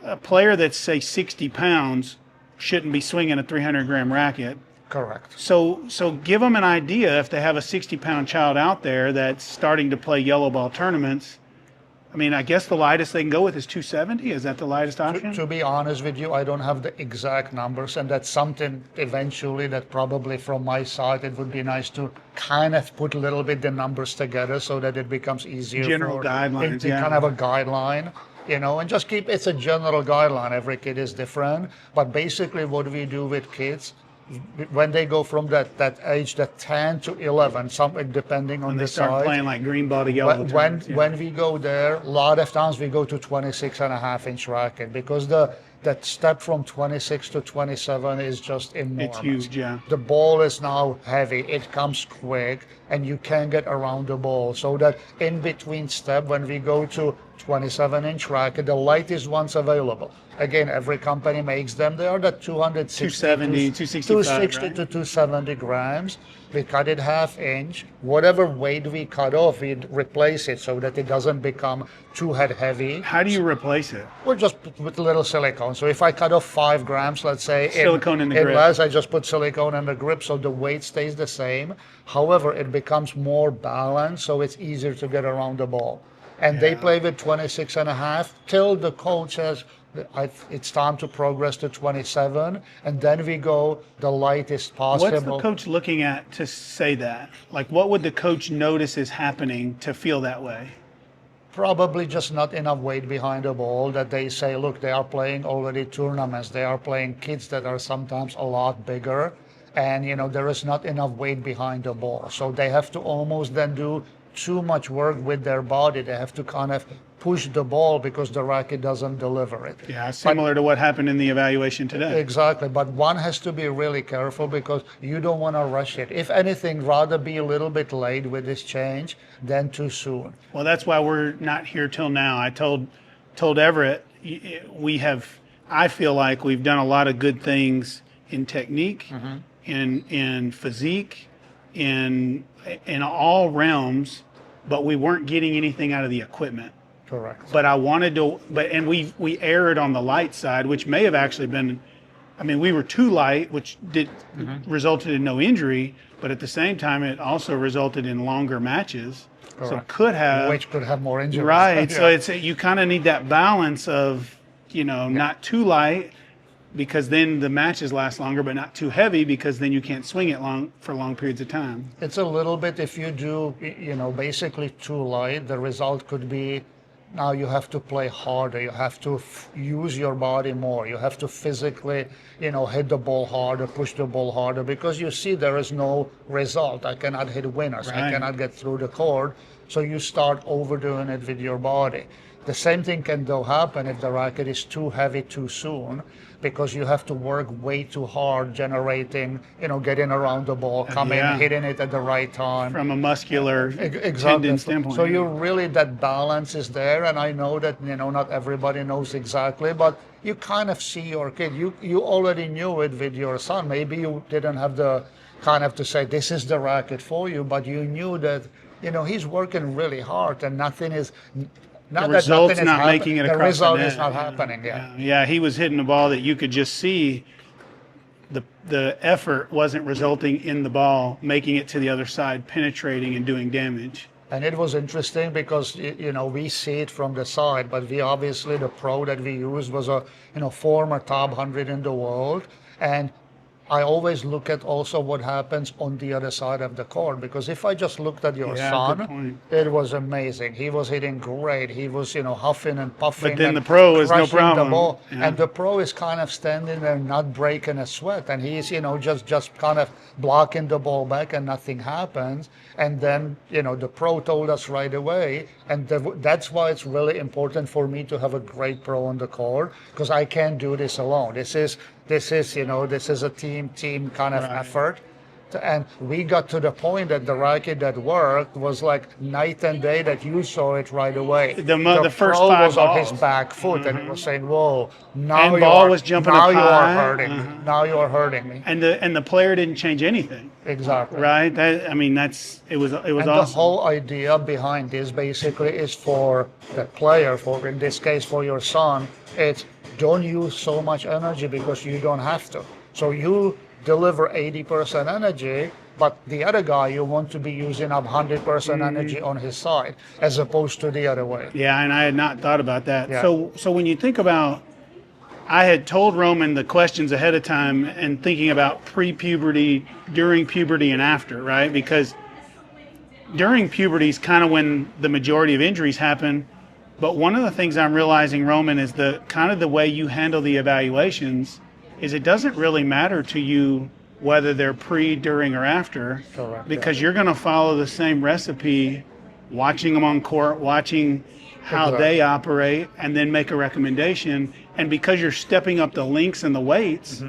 a player that's, say, 60 pounds shouldn't be swinging a 300-gram racket. Correct. So give them an idea, if they have a 60-pound child out there that's starting to play yellow ball tournaments. I mean, I guess the lightest they can go with is 270. Is that the lightest option? To be honest with you, I don't have the exact numbers, and that's something eventually that probably from my side it would be nice to kind of put a little bit the numbers together so that it becomes easier. General guidelines, It's yeah. kind of a guideline, and just it's a general guideline. Every kid is different, but basically what we do with kids, when they go from that age, that 10 to 11, something depending on When the they start size. playing like green ball to yellow turns, yeah. When we go there, a lot of times we go to 26.5-inch racket because that step from 26 to 27 is just enormous. It's huge, yeah. The ball is now heavy, it comes quick, and you can get around the ball. So that in between step, when we go to 27-inch racket, the lightest ones available. Again, every company makes them. They are the 260, 270, 265, 260 right? to 270 grams. We cut it half-inch. Whatever weight we cut off, we replace it so that it doesn't become too heavy. How do you replace it? We'll just put a little silicone. So if I cut off 5 grams, let's say, Silicone in the grip. less, I just put silicone in the grip so the weight stays the same. However, it becomes more balanced, so it's easier to get around the ball. And they play with 26.5 till the coach says it's time to progress to 27, and then we go the lightest possible. What's the coach looking at to say that? Like, what would the coach notice is happening to feel that way? Probably just not enough weight behind the ball that they say, look, they are playing already tournaments. They are playing kids that are sometimes a lot bigger, and there is not enough weight behind the ball. So they have to almost then do too much work with their body. They have to kind of push the ball because the racket doesn't deliver it. Yeah, similar to what happened in the evaluation today. Exactly, but one has to be really careful because you don't want to rush it. If anything, rather be a little bit late with this change than too soon. Well, that's why we're not here till now. I told Everett, I feel like we've done a lot of good things in technique, in physique, in all realms, but we weren't getting anything out of the equipment. Correct. But I wanted to, and we erred on the light side, which may have actually been, we were too light, which resulted in no injury, but at the same time, it also resulted in longer matches. Correct. So it could have, which could have more injuries. Right. Yeah. So you kind of need that balance of, not too light, because then the matches last longer, but not too heavy because then you can't swing it for long periods of time. It's a little bit, if you do, basically too light, the result could be now you have to play harder. You have to use your body more. You have to physically, hit the ball harder, push the ball harder, because you see there is no result. I cannot hit winners. Right. I cannot get through the court. So you start overdoing it with your body. The same thing can though happen if the racket is too heavy too soon, because you have to work way too hard generating, getting around the ball, hitting it at the right time. From a muscular Exactly. tendon standpoint. So you really, that balance is there, and I know that, not everybody knows exactly, but you kind of see your kid. You already knew it with your son. Maybe you didn't have the kind of to say, this is the racket for you, but you knew that, he's working really hard and nothing is... The result's not making it across the net. The result is not happening, Yeah, he was hitting a ball that you could just see the effort wasn't resulting in the ball making it to the other side, penetrating and doing damage. And it was interesting because, we see it from the side, but we obviously, the pro that we used was a, former top 100 in the world. And I always look at also what happens on the other side of the court, because if I just looked at your son, it was amazing. He was hitting great. He was, huffing and puffing. But then the pro is no crushing problem. The ball. Yeah. And the pro is kind of standing there, not breaking a sweat, and he's, just kind of blocking the ball back, and nothing happens. And then, the pro told us right away, and that's why it's really important for me to have a great pro on the court, because I can't do this alone. This is a team kind of effort. And we got to the point that the racket that worked was like night and day, that you saw it right away. The first pro 5 was on balls. his back foot, and it was saying, "Whoa, now And ball was jumping now up you are high. hurting me. Now you are hurting me." And the player didn't change anything. Exactly. Right? It was And awesome. the whole idea behind this basically is for the player, for in this case for your son, it's don't use so much energy because you don't have to. So you deliver 80% energy, but the other guy, you want to be using up 100% energy on his side, as opposed to the other way. Yeah, and I had not thought about that. Yeah. So when you think about, I had told Roman the questions ahead of time and thinking about pre-puberty, during puberty, and after, right? Because during puberty is kind of when the majority of injuries happen. But one of the things I'm realizing, Roman, is the way you handle the evaluations is it doesn't really matter to you whether they're pre, during, or after, Correct, because yeah. you're going to follow the same recipe, watching them on court, watching how they Exactly. operate, and then make a recommendation. And because you're stepping up the links and the weights,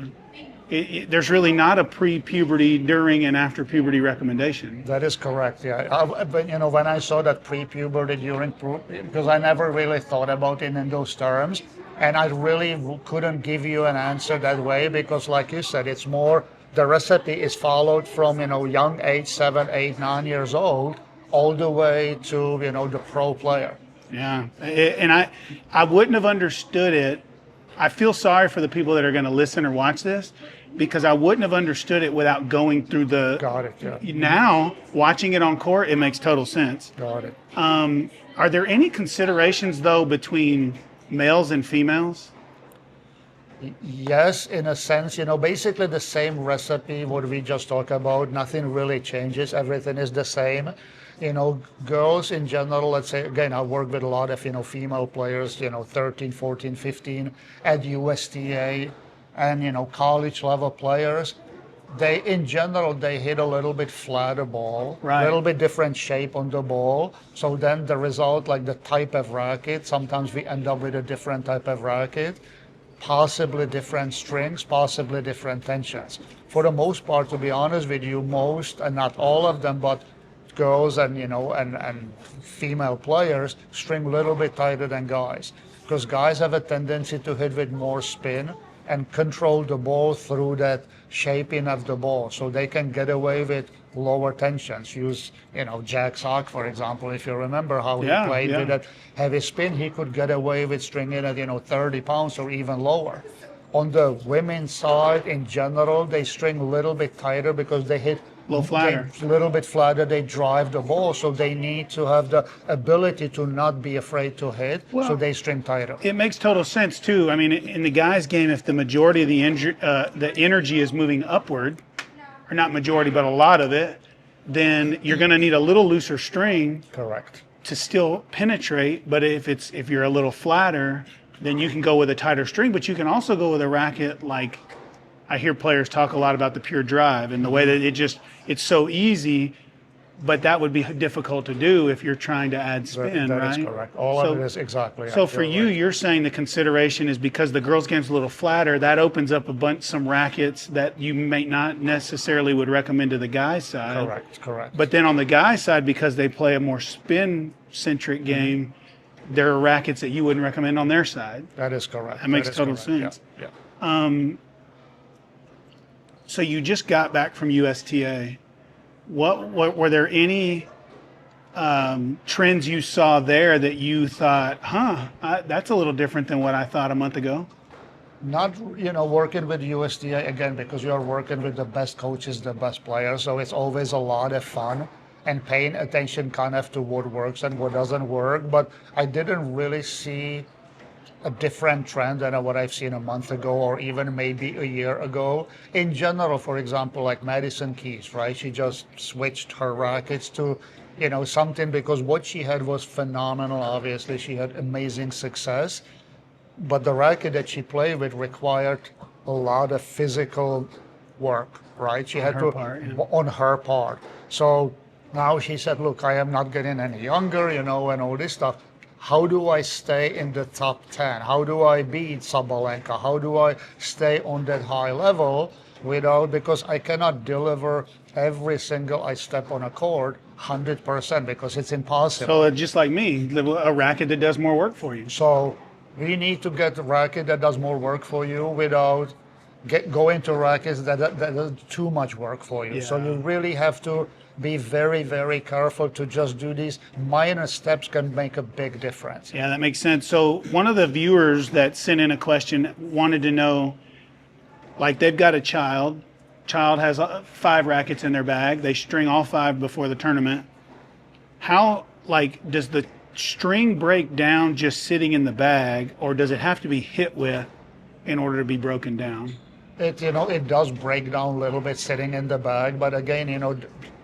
there's really not a pre-puberty, during, and after puberty recommendation. That is correct. Yeah, but when I saw that pre-puberty during because I never really thought about it in those terms, and I really couldn't give you an answer that way because, like you said, it's more the recipe is followed from young age, 7, 8, 9 years old, all the way to the pro player. Yeah, and I wouldn't have understood it. I feel sorry for the people that are going to listen or watch this because I wouldn't have understood it without going through the. Got it. Yeah. Now, watching it on court, it makes total sense. Got it. Are there any considerations, though, between males and females? Yes, in a sense, basically the same recipe, what we just talked about, nothing really changes. Everything is the same. Girls in general, let's say, again, I work with a lot of, female players, 13, 14, 15 at USTA and, college level players. In general, they hit a little bit flatter ball, Right. a little bit different shape on the ball. So then the result, like the type of racket, sometimes we end up with a different type of racket, possibly different strings, possibly different tensions. For the most part, to be honest with you, most, and not all of them, but girls and and female players string a little bit tighter than guys because guys have a tendency to hit with more spin and control the ball through that shaping of the ball, so they can get away with lower tensions. Use Jack Sock, for example. If you remember how he played with that heavy spin, he could get away with stringing at 30 pounds or even lower. On the women's side, in general, they string a little bit tighter because they hit A little flatter. a little bit flatter. They drive the ball, so they need to have the ability to not be afraid to hit. Well, so they string tighter. It makes total sense too. I mean, in the guys' game, if the majority of the energy is moving upward, or not majority, but a lot of it, then you're going to need a little looser string Correct. to still penetrate. But if you're a little flatter, then you can go with a tighter string. But you can also go with a racket like I hear players talk a lot about the pure drive and the way that it's so easy. But that would be difficult to do if you're trying to add spin, That right? is correct. All of it is exactly. So for you, right. you're saying the consideration is because the girls' game's a little flatter, that opens up some rackets that you may not necessarily would recommend to the guys' side. Correct. But then on the guys' side, because they play a more spin-centric game, there are rackets that you wouldn't recommend on their side. That is correct. That makes is total correct. sense. Yeah. So you just got back from USTA. What were there any trends you saw there that you thought, that's a little different than what I thought a month ago? Not working with USDA again because you're working with the best coaches, the best players, so it's always a lot of fun and paying attention kind of to what works and what doesn't work. But I didn't really see a different trend than what I've seen a month ago or even maybe a year ago. In general, for example, like Madison Keys, right? She just switched her rackets to, something because what she had was phenomenal. Obviously, she had amazing success, but the racket that she played with required a lot of physical work, right? She had to on her part. So now she said, look, I am not getting any younger, and all this stuff. How do I stay in the top 10? How do I beat Sabalenka? How do I stay on that high level because I cannot deliver every single I step on a court 100% because it's impossible. So just like me, a racket that does more work for you. So we need to get a racket that does more work for you without going to rackets that does too much work for you. Yeah. So you really have to be very, very careful to just do these minor steps can make a big difference. Yeah, that makes sense. So one of the viewers that sent in a question wanted to know, like they've got a child has 5 rackets in their bag. They string all 5 before the tournament. How, does the string break down just sitting in the bag, or does it have to be hit with in order to be broken down? It does break down a little bit sitting in the bag, but again, a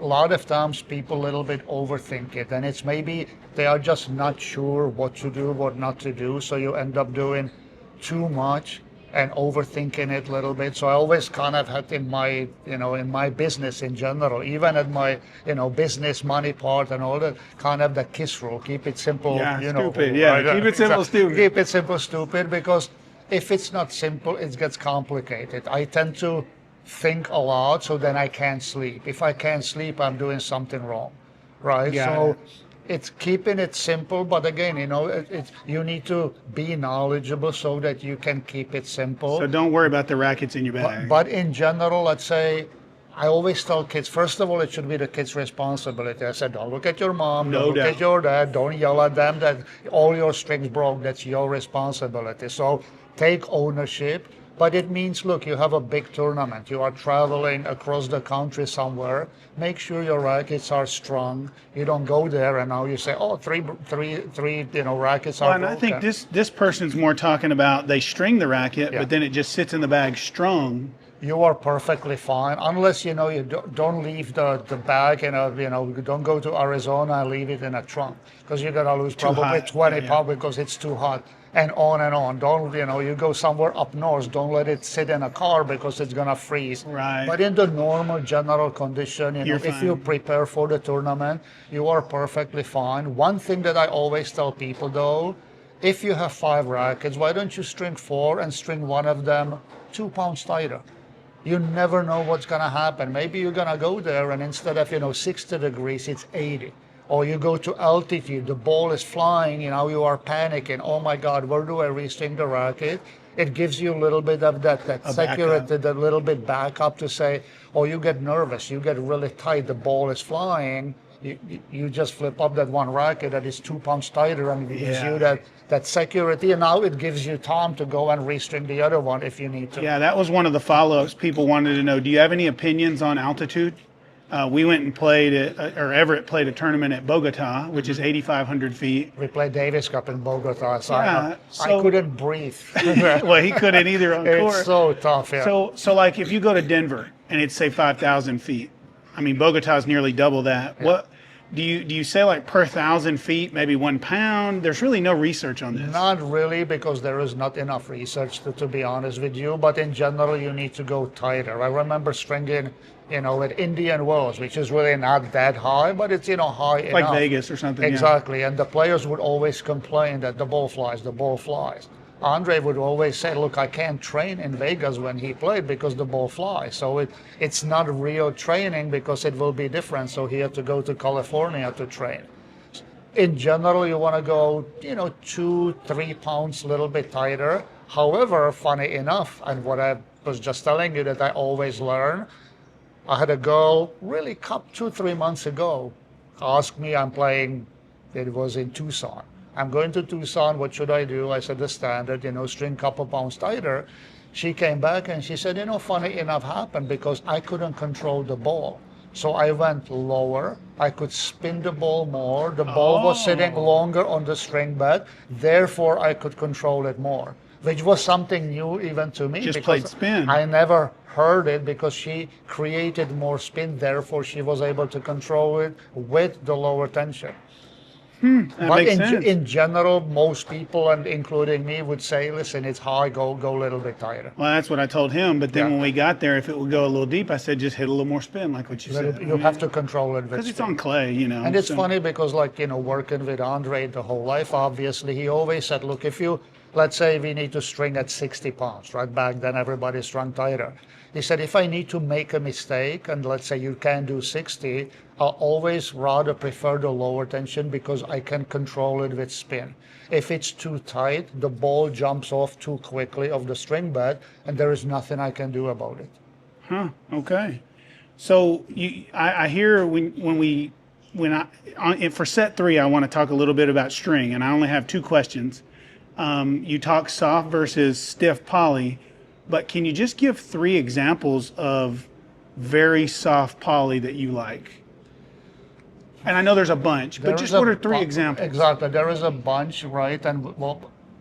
lot of times people a little bit overthink it, and it's maybe they are just not sure what to do, what not to do, so you end up doing too much and overthinking it a little bit. So I always kind of had in my, in my business in general, even at my, business money part and all that, kind of the KISS rule, keep it simple, Yeah, stupid. Yeah, right? keep it simple, stupid. Keep it simple, stupid, because if it's not simple, it gets complicated. I tend to think a lot, so then I can't sleep. If I can't sleep, I'm doing something wrong, right? Got So it. it's keeping it simple, but again, you need to be knowledgeable so that you can keep it simple. So don't worry about the rackets in your bag. But in general, let's say, I always tell kids, first of all, it should be the kid's responsibility. I said, don't look at your mom, No don't look doubt. at your dad, don't yell at them that all your strings broke. That's your responsibility. So take ownership. But it means, look, you have a big tournament. You are traveling across the country somewhere. Make sure your rackets are strong. You don't go there and now you say, oh, three, rackets are Well, and I think broken. this person's more talking about they string the racket, Yeah. but then it just sits in the bag strung. You are perfectly fine, unless you don't leave the bag don't go to Arizona and leave it in a trunk, because you're gonna lose probably hot. 20 Yeah, yeah. pounds because it's too hot, and on and on. Don't you go somewhere up north, don't let it sit in a car because it's gonna freeze. Right. But in the normal general condition, You're if you fine. prepare for the tournament, you are perfectly fine. One thing that I always tell people though, if you have 5 rackets, why don't you string 4 and string one of them 2 pounds tighter? You never know what's going to happen. Maybe you're going to go there and instead of 60 degrees, it's 80. Or you go to altitude, the ball is flying, you are panicking. Oh my God, where do I restring the racket? It gives you a little bit of that A security, backup. that little bit backup to say, oh, you get nervous, you get really tight, the ball is flying. You just flip up that one racket that is 2 pounds tighter and it gives Yeah. you that security. And now it gives you time to go and restring the other one if you need to. Yeah, that was one of the follow-ups. People wanted to know, do you have any opinions on altitude? We went and played or Everett played a tournament at Bogota, which is 8,500 feet. We played Davis Cup in Bogota, so Yeah, I so- couldn't breathe. Well, he couldn't either on court. It's so tough, yeah. So like if you go to Denver and it's say 5,000 feet, I mean Bogota is nearly double that. What do you say like per 1,000 feet, maybe 1 pound? There's really no research on this. Not really, because there is not enough research to be honest with you. But in general, you need to go tighter. I remember stringing, at Indian Wells, which is really not that high, but it's high Like enough. Vegas or something. yeah. Exactly, and the players would always complain that the ball flies, the ball flies. Andre would always say, look, I can't train in Vegas when he played because the ball flies. So it's not real training because it will be different. So he had to go to California to train. In general, you want to go, 2-3 pounds, a little bit tighter. However, funny enough, and what I was just telling you that I always learn, I had a girl really 2-3 months ago ask me, I'm playing, it was in Tucson. I'm going to Tucson, what should I do? I said the standard, string couple pounds tighter. She came back and she said, funny enough happened because I couldn't control the ball. So I went lower, I could spin the ball more, the ball was sitting longer on the string bed, therefore I could control it more, which was something new even to me. Just because played spin. I never heard it because she created more spin, therefore she was able to control it with the lower tension. That But makes sense. in general, most people, and including me, would say, listen, it's high, go a little bit tighter. Well, that's what I told him. But then Yeah. when we got there, if it would go a little deep, I said just hit a little more spin, like what you said. You have to control it with because it's spin. on clay, And it's so- funny because, working with Andre the whole life, obviously, he always said, look, if you, let's say we need to string at 60 pounds, right? Back then, everybody strung tighter. He said, if I need to make a mistake, and let's say you can do 60, I'll always rather prefer the lower tension because I can control it with spin. If it's too tight, the ball jumps off too quickly of the string bed, and there is nothing I can do about it. Huh. Okay. So I hear for set 3, I want to talk a little bit about string, and I only have 2 questions. You talk soft versus stiff poly, but can you just give 3 examples of very soft poly that you like? And I know there's a bunch, but just what are 3 examples? Exactly. There is a bunch, right? And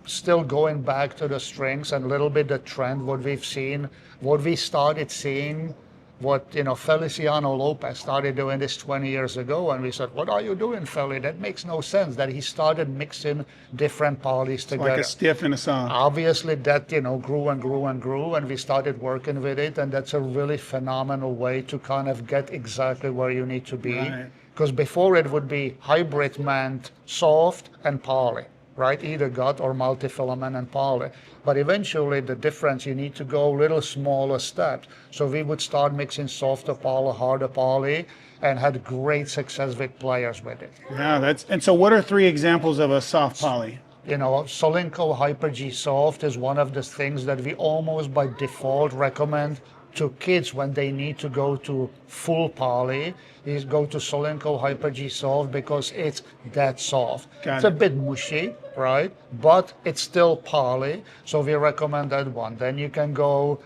still going back to the strings and a little bit the trend, what we've seen, what we started seeing what Feliciano Lopez started doing this 20 years ago, and we said, "What are you doing, Feli? That makes no sense." That he started mixing different polys together. Like a stiff and a soft. Obviously, that grew and grew and grew, and we started working with it, and that's a really phenomenal way to kind of get exactly where you need to be. Right. Because before it would be hybrid meant soft and poly, right? Either gut or multifilament and poly. But eventually the difference, you need to go little smaller steps. So we would start mixing softer poly, harder poly, and had great success with players with it. Yeah, and so what are 3 examples of a soft poly? Solinco Hyper G Soft is one of the things that we almost by default recommend to kids when they need to go to full poly, is go to Solinco Hyper G Soft because it's that soft. It's a bit mushy, right? But it's still poly, so we recommend that one. Then you can go,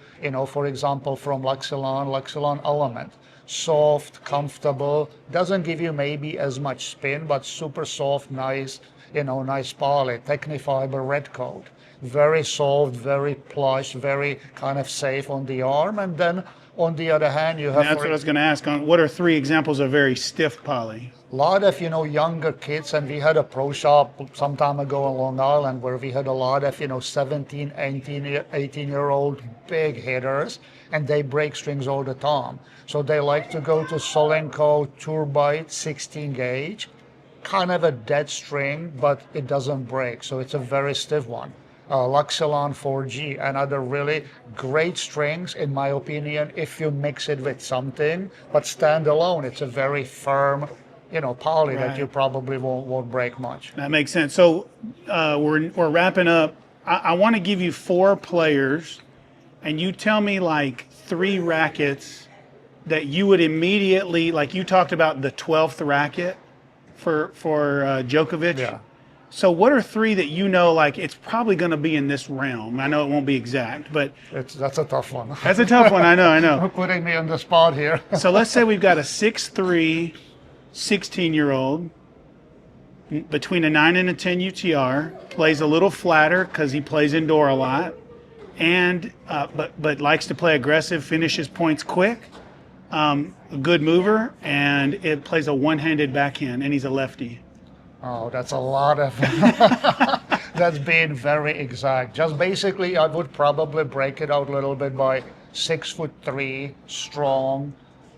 for example, from Luxilon Element. Soft, comfortable, doesn't give you maybe as much spin, but super soft, nice, nice poly. Technifiber Red Coat. Very soft, very plush, very kind of safe on the arm. And then on the other hand, you have... That's what I was going to ask. What are 3 examples of very stiff poly? A lot of, younger kids, and we had a pro shop some time ago in Long Island where we had a lot of, 17, 18-year-old big hitters, and they break strings all the time. So they like to go to Solinco Tour Bite 16 gauge, kind of a dead string, but it doesn't break. So it's a very stiff one. Luxilon 4G, another really great strings, in my opinion, if you mix it with something, but standalone, it's a very firm, poly that you probably won't break much. That makes sense. So we're wrapping up. I want to give you 4 players, and you tell me like 3 rackets that you would immediately, like you talked about the 12th racket for Djokovic. Yeah. So what are 3 that like it's probably going to be in this realm? I know it won't be exact, but that's a tough one. That's a tough one. I know. You're putting me on the spot here. So let's say we've got a 6'3", 16-year-old between a 9 and a 10 UTR, plays a little flatter because he plays indoor a lot, and but likes to play aggressive, finishes points quick, a good mover, and it plays a one-handed backhand, and he's a lefty. Oh, that's a lot of... That's being very exact. Just basically, I would probably break it out a little bit by 6'3", strong,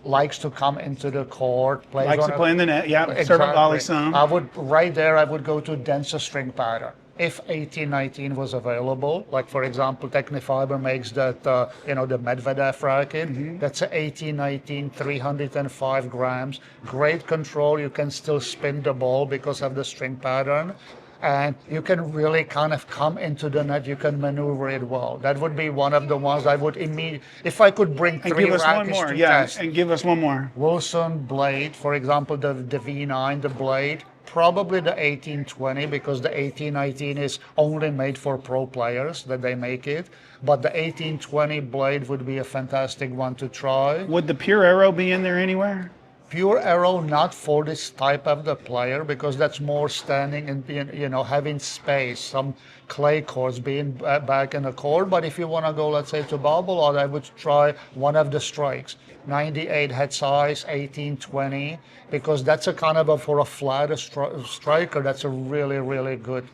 likes to come into the court, plays likes on to play in the net. Yeah, exactly. serve a volley some. I would go to denser string pattern. If 1819 was available, like for example, Technifiber makes that, the Medvedev racket, that's a 1819, 305 grams, great control, you can still spin the ball because of the string pattern, and you can really kind of come into the net, you can maneuver it well. That would be one of the ones I would immediately, if I could bring 3 rackets to test. And give us one more. Wilson Blade, for example, the V9, the Blade, probably the 1820 because the 1819 is only made for pro players that they make it. But the 1820 Blade would be a fantastic one to try. Would the Pure Arrow be in there anywhere? Pure Arrow, not for this type of the player because that's more standing and having space, some clay courts being back in the court. But if you want to go, let's say, to Babolat, I would try one of the strikes. 98 head size, 1820, because that's a kind of for a flatter striker, that's a really, really good,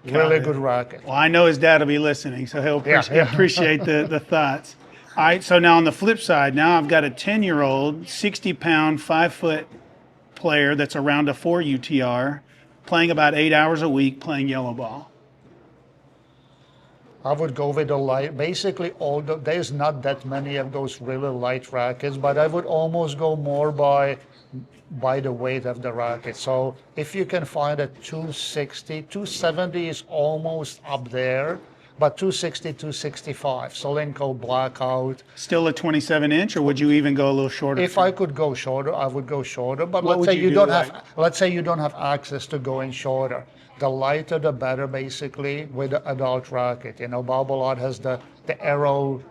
good racket. Well, I know his dad will be listening, so he'll appreciate the thoughts. All right, so now on the flip side, now I've got a 10-year-old, 60-pound, 5-foot player that's around a 4 UTR, playing about 8 hours a week, playing yellow ball. I would go with the light. Basically, there's not that many of those really light rackets, but I would almost go more by the weight of the racket. So if you can find a 260, 270 is almost up there, but 260, 265, Solinco Blackout. Still a 27-inch, or would you even go a little shorter? If I could go shorter, I would go shorter. But let's say you don't have access to going shorter. The lighter, the better, basically, with the adult racket. Babolat has the Arrow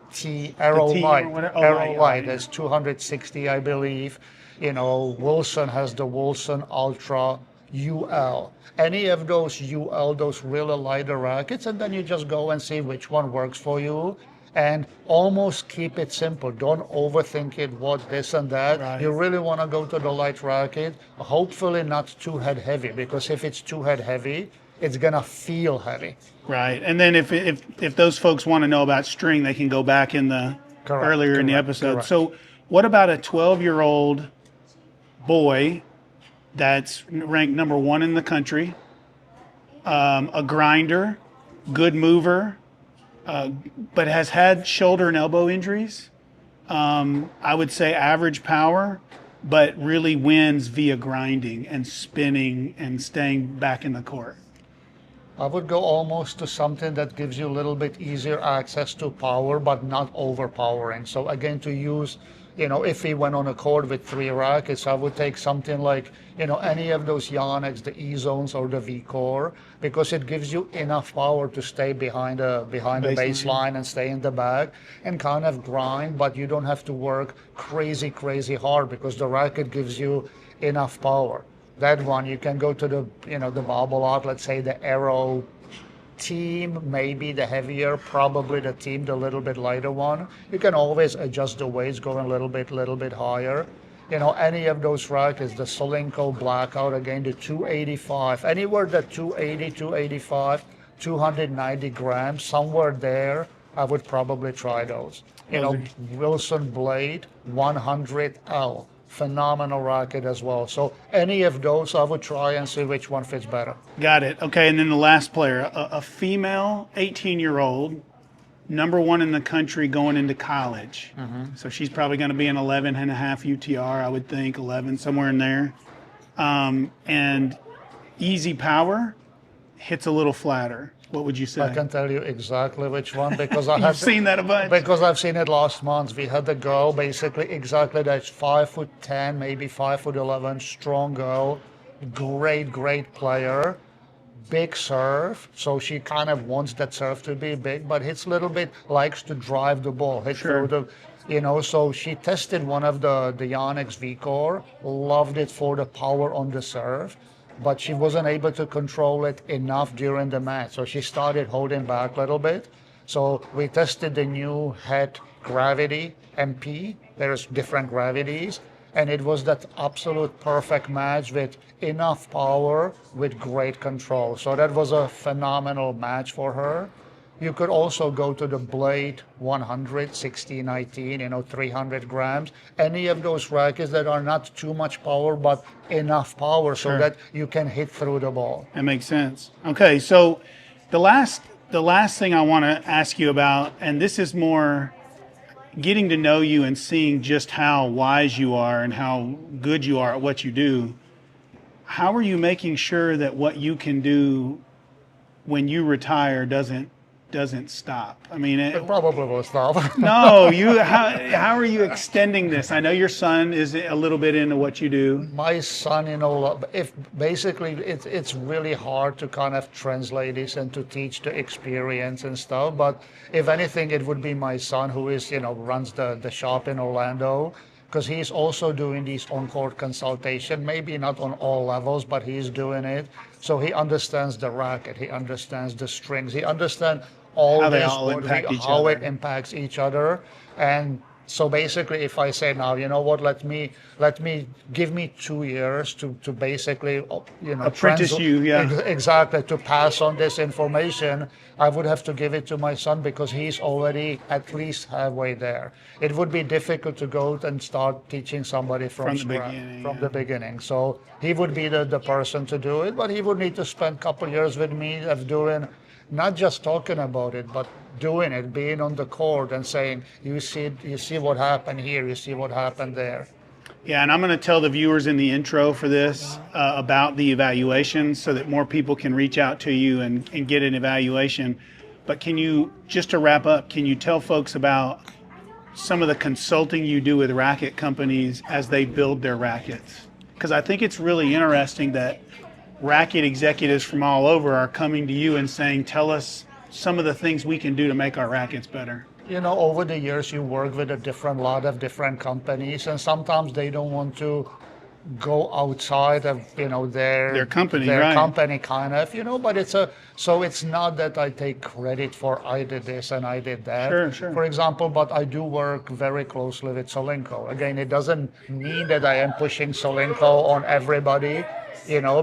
Light. That's 260, I believe. Wilson has the Wilson Ultra UL. Any of those UL, those really lighter rackets, and then you just go and see which one works for you. and almost keep it simple. Don't overthink it, what this and that. Right. You really want to go to the light racket, hopefully not too head heavy, because if it's too head heavy, it's gonna feel heavy. Right. And then if those folks want to know about string, they can go back in the earlier in the episode. Correct. So what about a 12-year-old boy that's ranked number 1 in the country, a grinder, good mover, but has had shoulder and elbow injuries? I would say average power, but really wins via grinding and spinning and staying back in the court. I would go almost to something that gives you a little bit easier access to power, but not overpowering. So again, to use, if we went on a court with 3 rackets, I would take something like, any of those Yonex, the E-zones or the V-core, because it gives you enough power to stay behind the baseline and stay in the back and kind of grind, but you don't have to work crazy hard because the racket gives you enough power. That one, you can go to the bobble art, let's say the Aero team, maybe the heavier, probably the team, the little bit lighter one. You can always adjust the weights, going a little bit higher. Any of those rackets, the Solinko Blackout, again, the 285, anywhere that 280, 285, 290 grams, somewhere there, I would probably try those. Wilson Blade 100L. Phenomenal racket as well. So any of those, I would try and see which one fits better. Got it. Okay, and then the last player, a female 18-year-old, number 1 in the country going into college. So she's probably going to be an 11 and a half UTR, I would think, 11, somewhere in there. And easy power, hits a little flatter. What would you say? I can tell you exactly which one because I You've have seen that a bunch. Because I've seen it last month. We had the girl basically exactly that's 5'10", maybe 5'11", strong girl, great player, big serve. So she kind of wants that serve to be big, but hits a little bit, likes to drive the ball, hit through the. So she tested one of the Yonex V-Core, loved it for the power on the serve, but she wasn't able to control it enough during the match. So she started holding back a little bit. So we tested the new head gravity MP. There's different gravities. And it was that absolute perfect match with enough power, with great control. So that was a phenomenal match for her. You could also go to the Blade 100, 1619, 300 grams. Any of those rackets that are not too much power, but enough power so that you can hit through the ball. That makes sense. Okay, so the last thing I want to ask you about, and this is more getting to know you and seeing just how wise you are and how good you are at what you do. How are you making sure that what you can do when you retire doesn't stop? I mean, It probably will stop. no, how are you extending this? I know your son is a little bit into what you do. My son, if basically it's really hard to kind of translate this and to teach the experience and stuff. But if anything, it would be my son who is, runs the shop in Orlando, because he's also doing these on-court consultation, maybe not on all levels, but he's doing it. So he understands the racket, he understands the strings, he understands all how this, they all impact each how other. it impacts each other. And so basically, if I say now, you know what, give me 2 years to basically, Apprentice you, yeah. Exactly, to pass on this information, I would have to give it to my son because he's already at least halfway there. It would be difficult to go and start teaching somebody from the beginning. So he would be the person to do it, but he would need to spend a couple years with me of doing, not just talking about it, but doing it, being on the court and saying, you see what happened here, you see what happened there. Yeah, and I'm going to tell the viewers in the intro for this about the evaluation so that more people can reach out to you and get an evaluation. But can you, just to wrap up, can you tell folks about some of the consulting you do with racket companies as they build their rackets? Because I think it's really interesting that racket executives from all over are coming to you and saying, tell us some of the things we can do to make our rackets better. Over the years, you work with a lot of different companies, and sometimes they don't want to go outside of Their company, their right. company kind of, but it's not that I take credit for I did this and I did that. Sure. For example, but I do work very closely with Solinko. Again, it doesn't mean that I am pushing Solinko on everybody,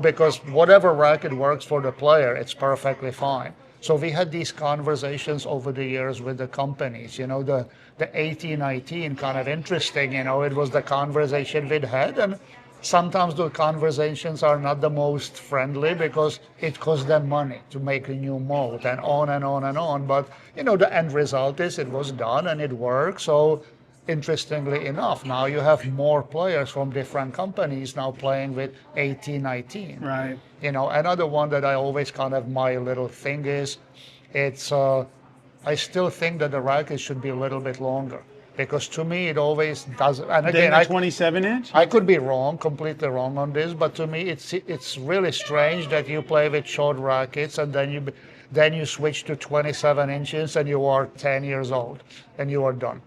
because whatever racket works for the player, it's perfectly fine. So we had these conversations over the years with the companies. The 1819 kind of interesting. It was the conversation we'd had, and sometimes the conversations are not the most friendly because it costs them money to make a new mold and on and on and on. But the end result is it was done and it worked. So interestingly enough, now you have more players from different companies now playing with 1819. Right. Another one that I always kind of my little thing is, it's I still think that the racket should be a little bit longer because to me it always does. And again, Then the 27 inch? I could be wrong, completely wrong on this, but to me it's really strange that you play with short rackets and then you switch to 27 inches and you are 10 years old and you are done.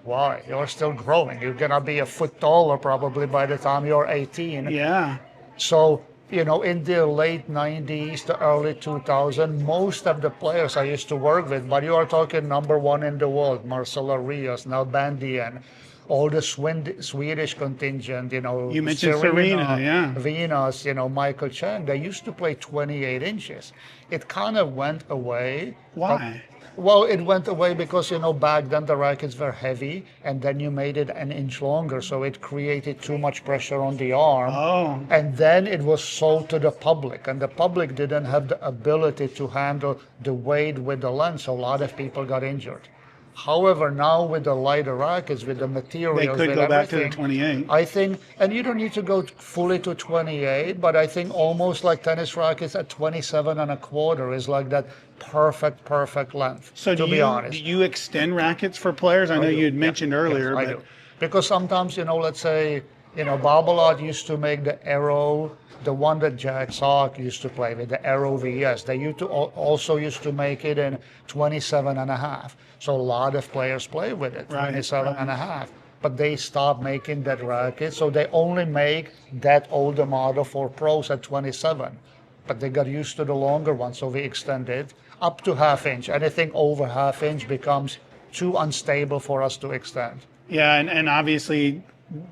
Why? You're still growing. You're gonna be a foot taller probably by the time you're 18. Yeah. So, in the late 90s, the early 2000s, most of the players I used to work with, but you are talking number one in the world, Marcelo Rios, Nalbandian, all the Swedish contingent, You mentioned Serena, yeah. Venus, Michael Chang, they used to play 28 inches. It kind of went away. Why? Well, it went away because, back then the rackets were heavy and then you made it an inch longer. So it created too much pressure on the arm. Oh. And then it was sold to the public and the public didn't have the ability to handle the weight with the lens. So a lot of people got injured. However, now with the lighter rackets, with the materials, They could with go back to the everything, 28. I think, and you don't need to go fully to 28, but I think almost like tennis rackets at 27 and a quarter is like that perfect length, So to be honest. do you extend rackets for players? I know you had mentioned earlier, I but do. Because sometimes, let's say, Babolat used to make the Arrow, the one that Jack Sock used to play with, the Arrow VS. They also used to make it in 27 and a half. So a lot of players play with it, Right, 27 and a half. But they stopped making that racket, so they only make that older model for pros at 27. But they got used to the longer one, so we extended up to half inch. Anything over half inch becomes too unstable for us to extend. yeah, and obviously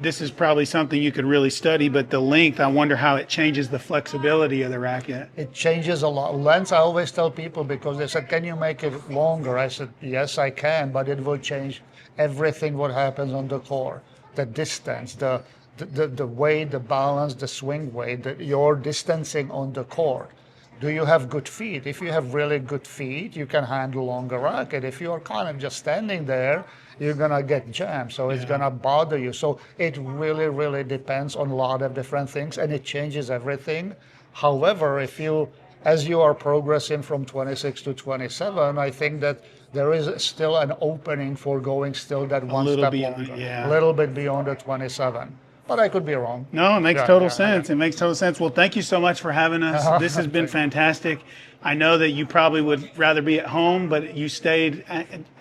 this is probably something you could really study, but the length, I wonder how it changes the flexibility of the racket. It changes a lot. Length, I always tell people because they said, can you make it longer? I said, yes, I can, but it will change everything what happens on the court. The distance, the weight, the balance, the swing weight, your distancing on the court. Do you have good feet? If you have really good feet, you can handle longer racket. If you're kind of just standing there, you're gonna get jammed, so it's gonna bother you. So it really depends on a lot of different things, and it changes everything. However, as you are progressing from 26 to 27, I think that there is still an opening for going still that one little step beyond, longer, yeah. a little bit beyond the 27. But I could be wrong. No, it makes total sense. It makes total sense. Well, thank you so much for having us. This has been fantastic. I know that you probably would rather be at home, but you stayed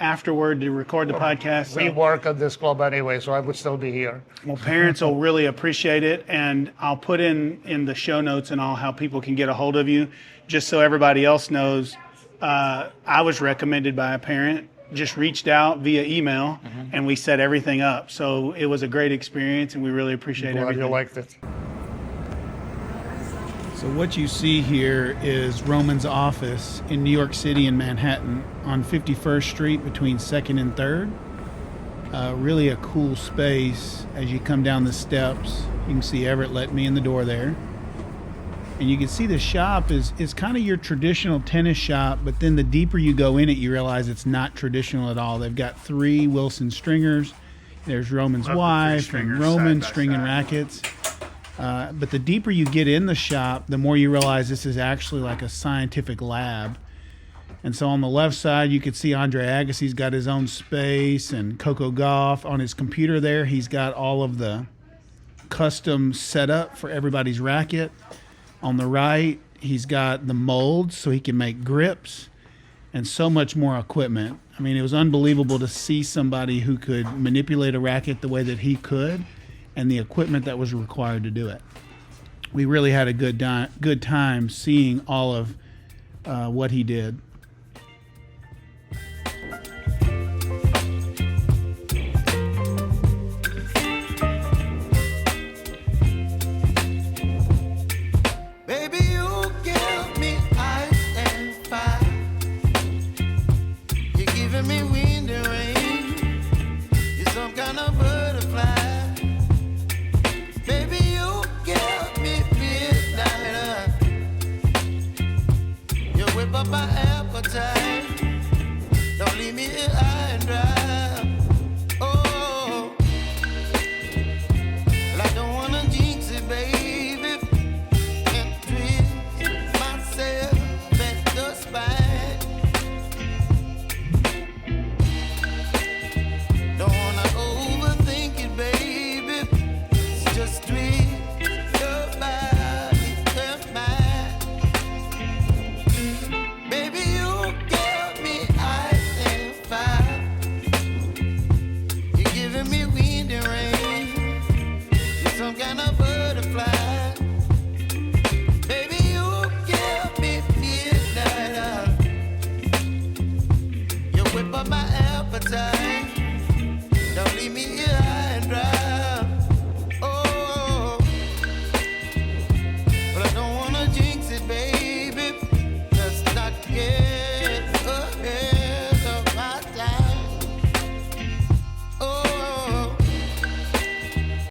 afterward to record the podcast. We work at this club anyway, so I would still be here. Well, parents will really appreciate it, and I'll put in the show notes and all how people can get a hold of you, just so everybody else knows. I was recommended by a parent, just reached out via email, and we set everything up. So it was a great experience, and we really appreciate Glad everything. you liked it. So what you see here is Roman's office in New York City in Manhattan on 51st Street between 2nd and 3rd. Really a cool space. As you come down the steps, you can see Everett let me in the door there. And you can see the shop is kind of your traditional tennis shop, but then the deeper you go in it, you realize it's not traditional at all. They've got 3 Wilson stringers. There's Roman's wife and Roman stringing rackets. But the deeper you get in the shop, the more you realize this is actually like a scientific lab. And so on the left side, you can see Andre Agassi's got his own space, and Coco Gauff on his computer there. He's got all of the custom setup for everybody's racket. On the right, he's got the molds so he can make grips and so much more equipment. I mean, it was unbelievable to see somebody who could manipulate a racket the way that he could and the equipment that was required to do it. We really had a good time seeing all of what he did. Baby, you give me ice and fire. You're giving me wind and rain. You're some kind of butterfly. Baby, you give me midnight. You whip up my appetite. Don't leave me here high and dry.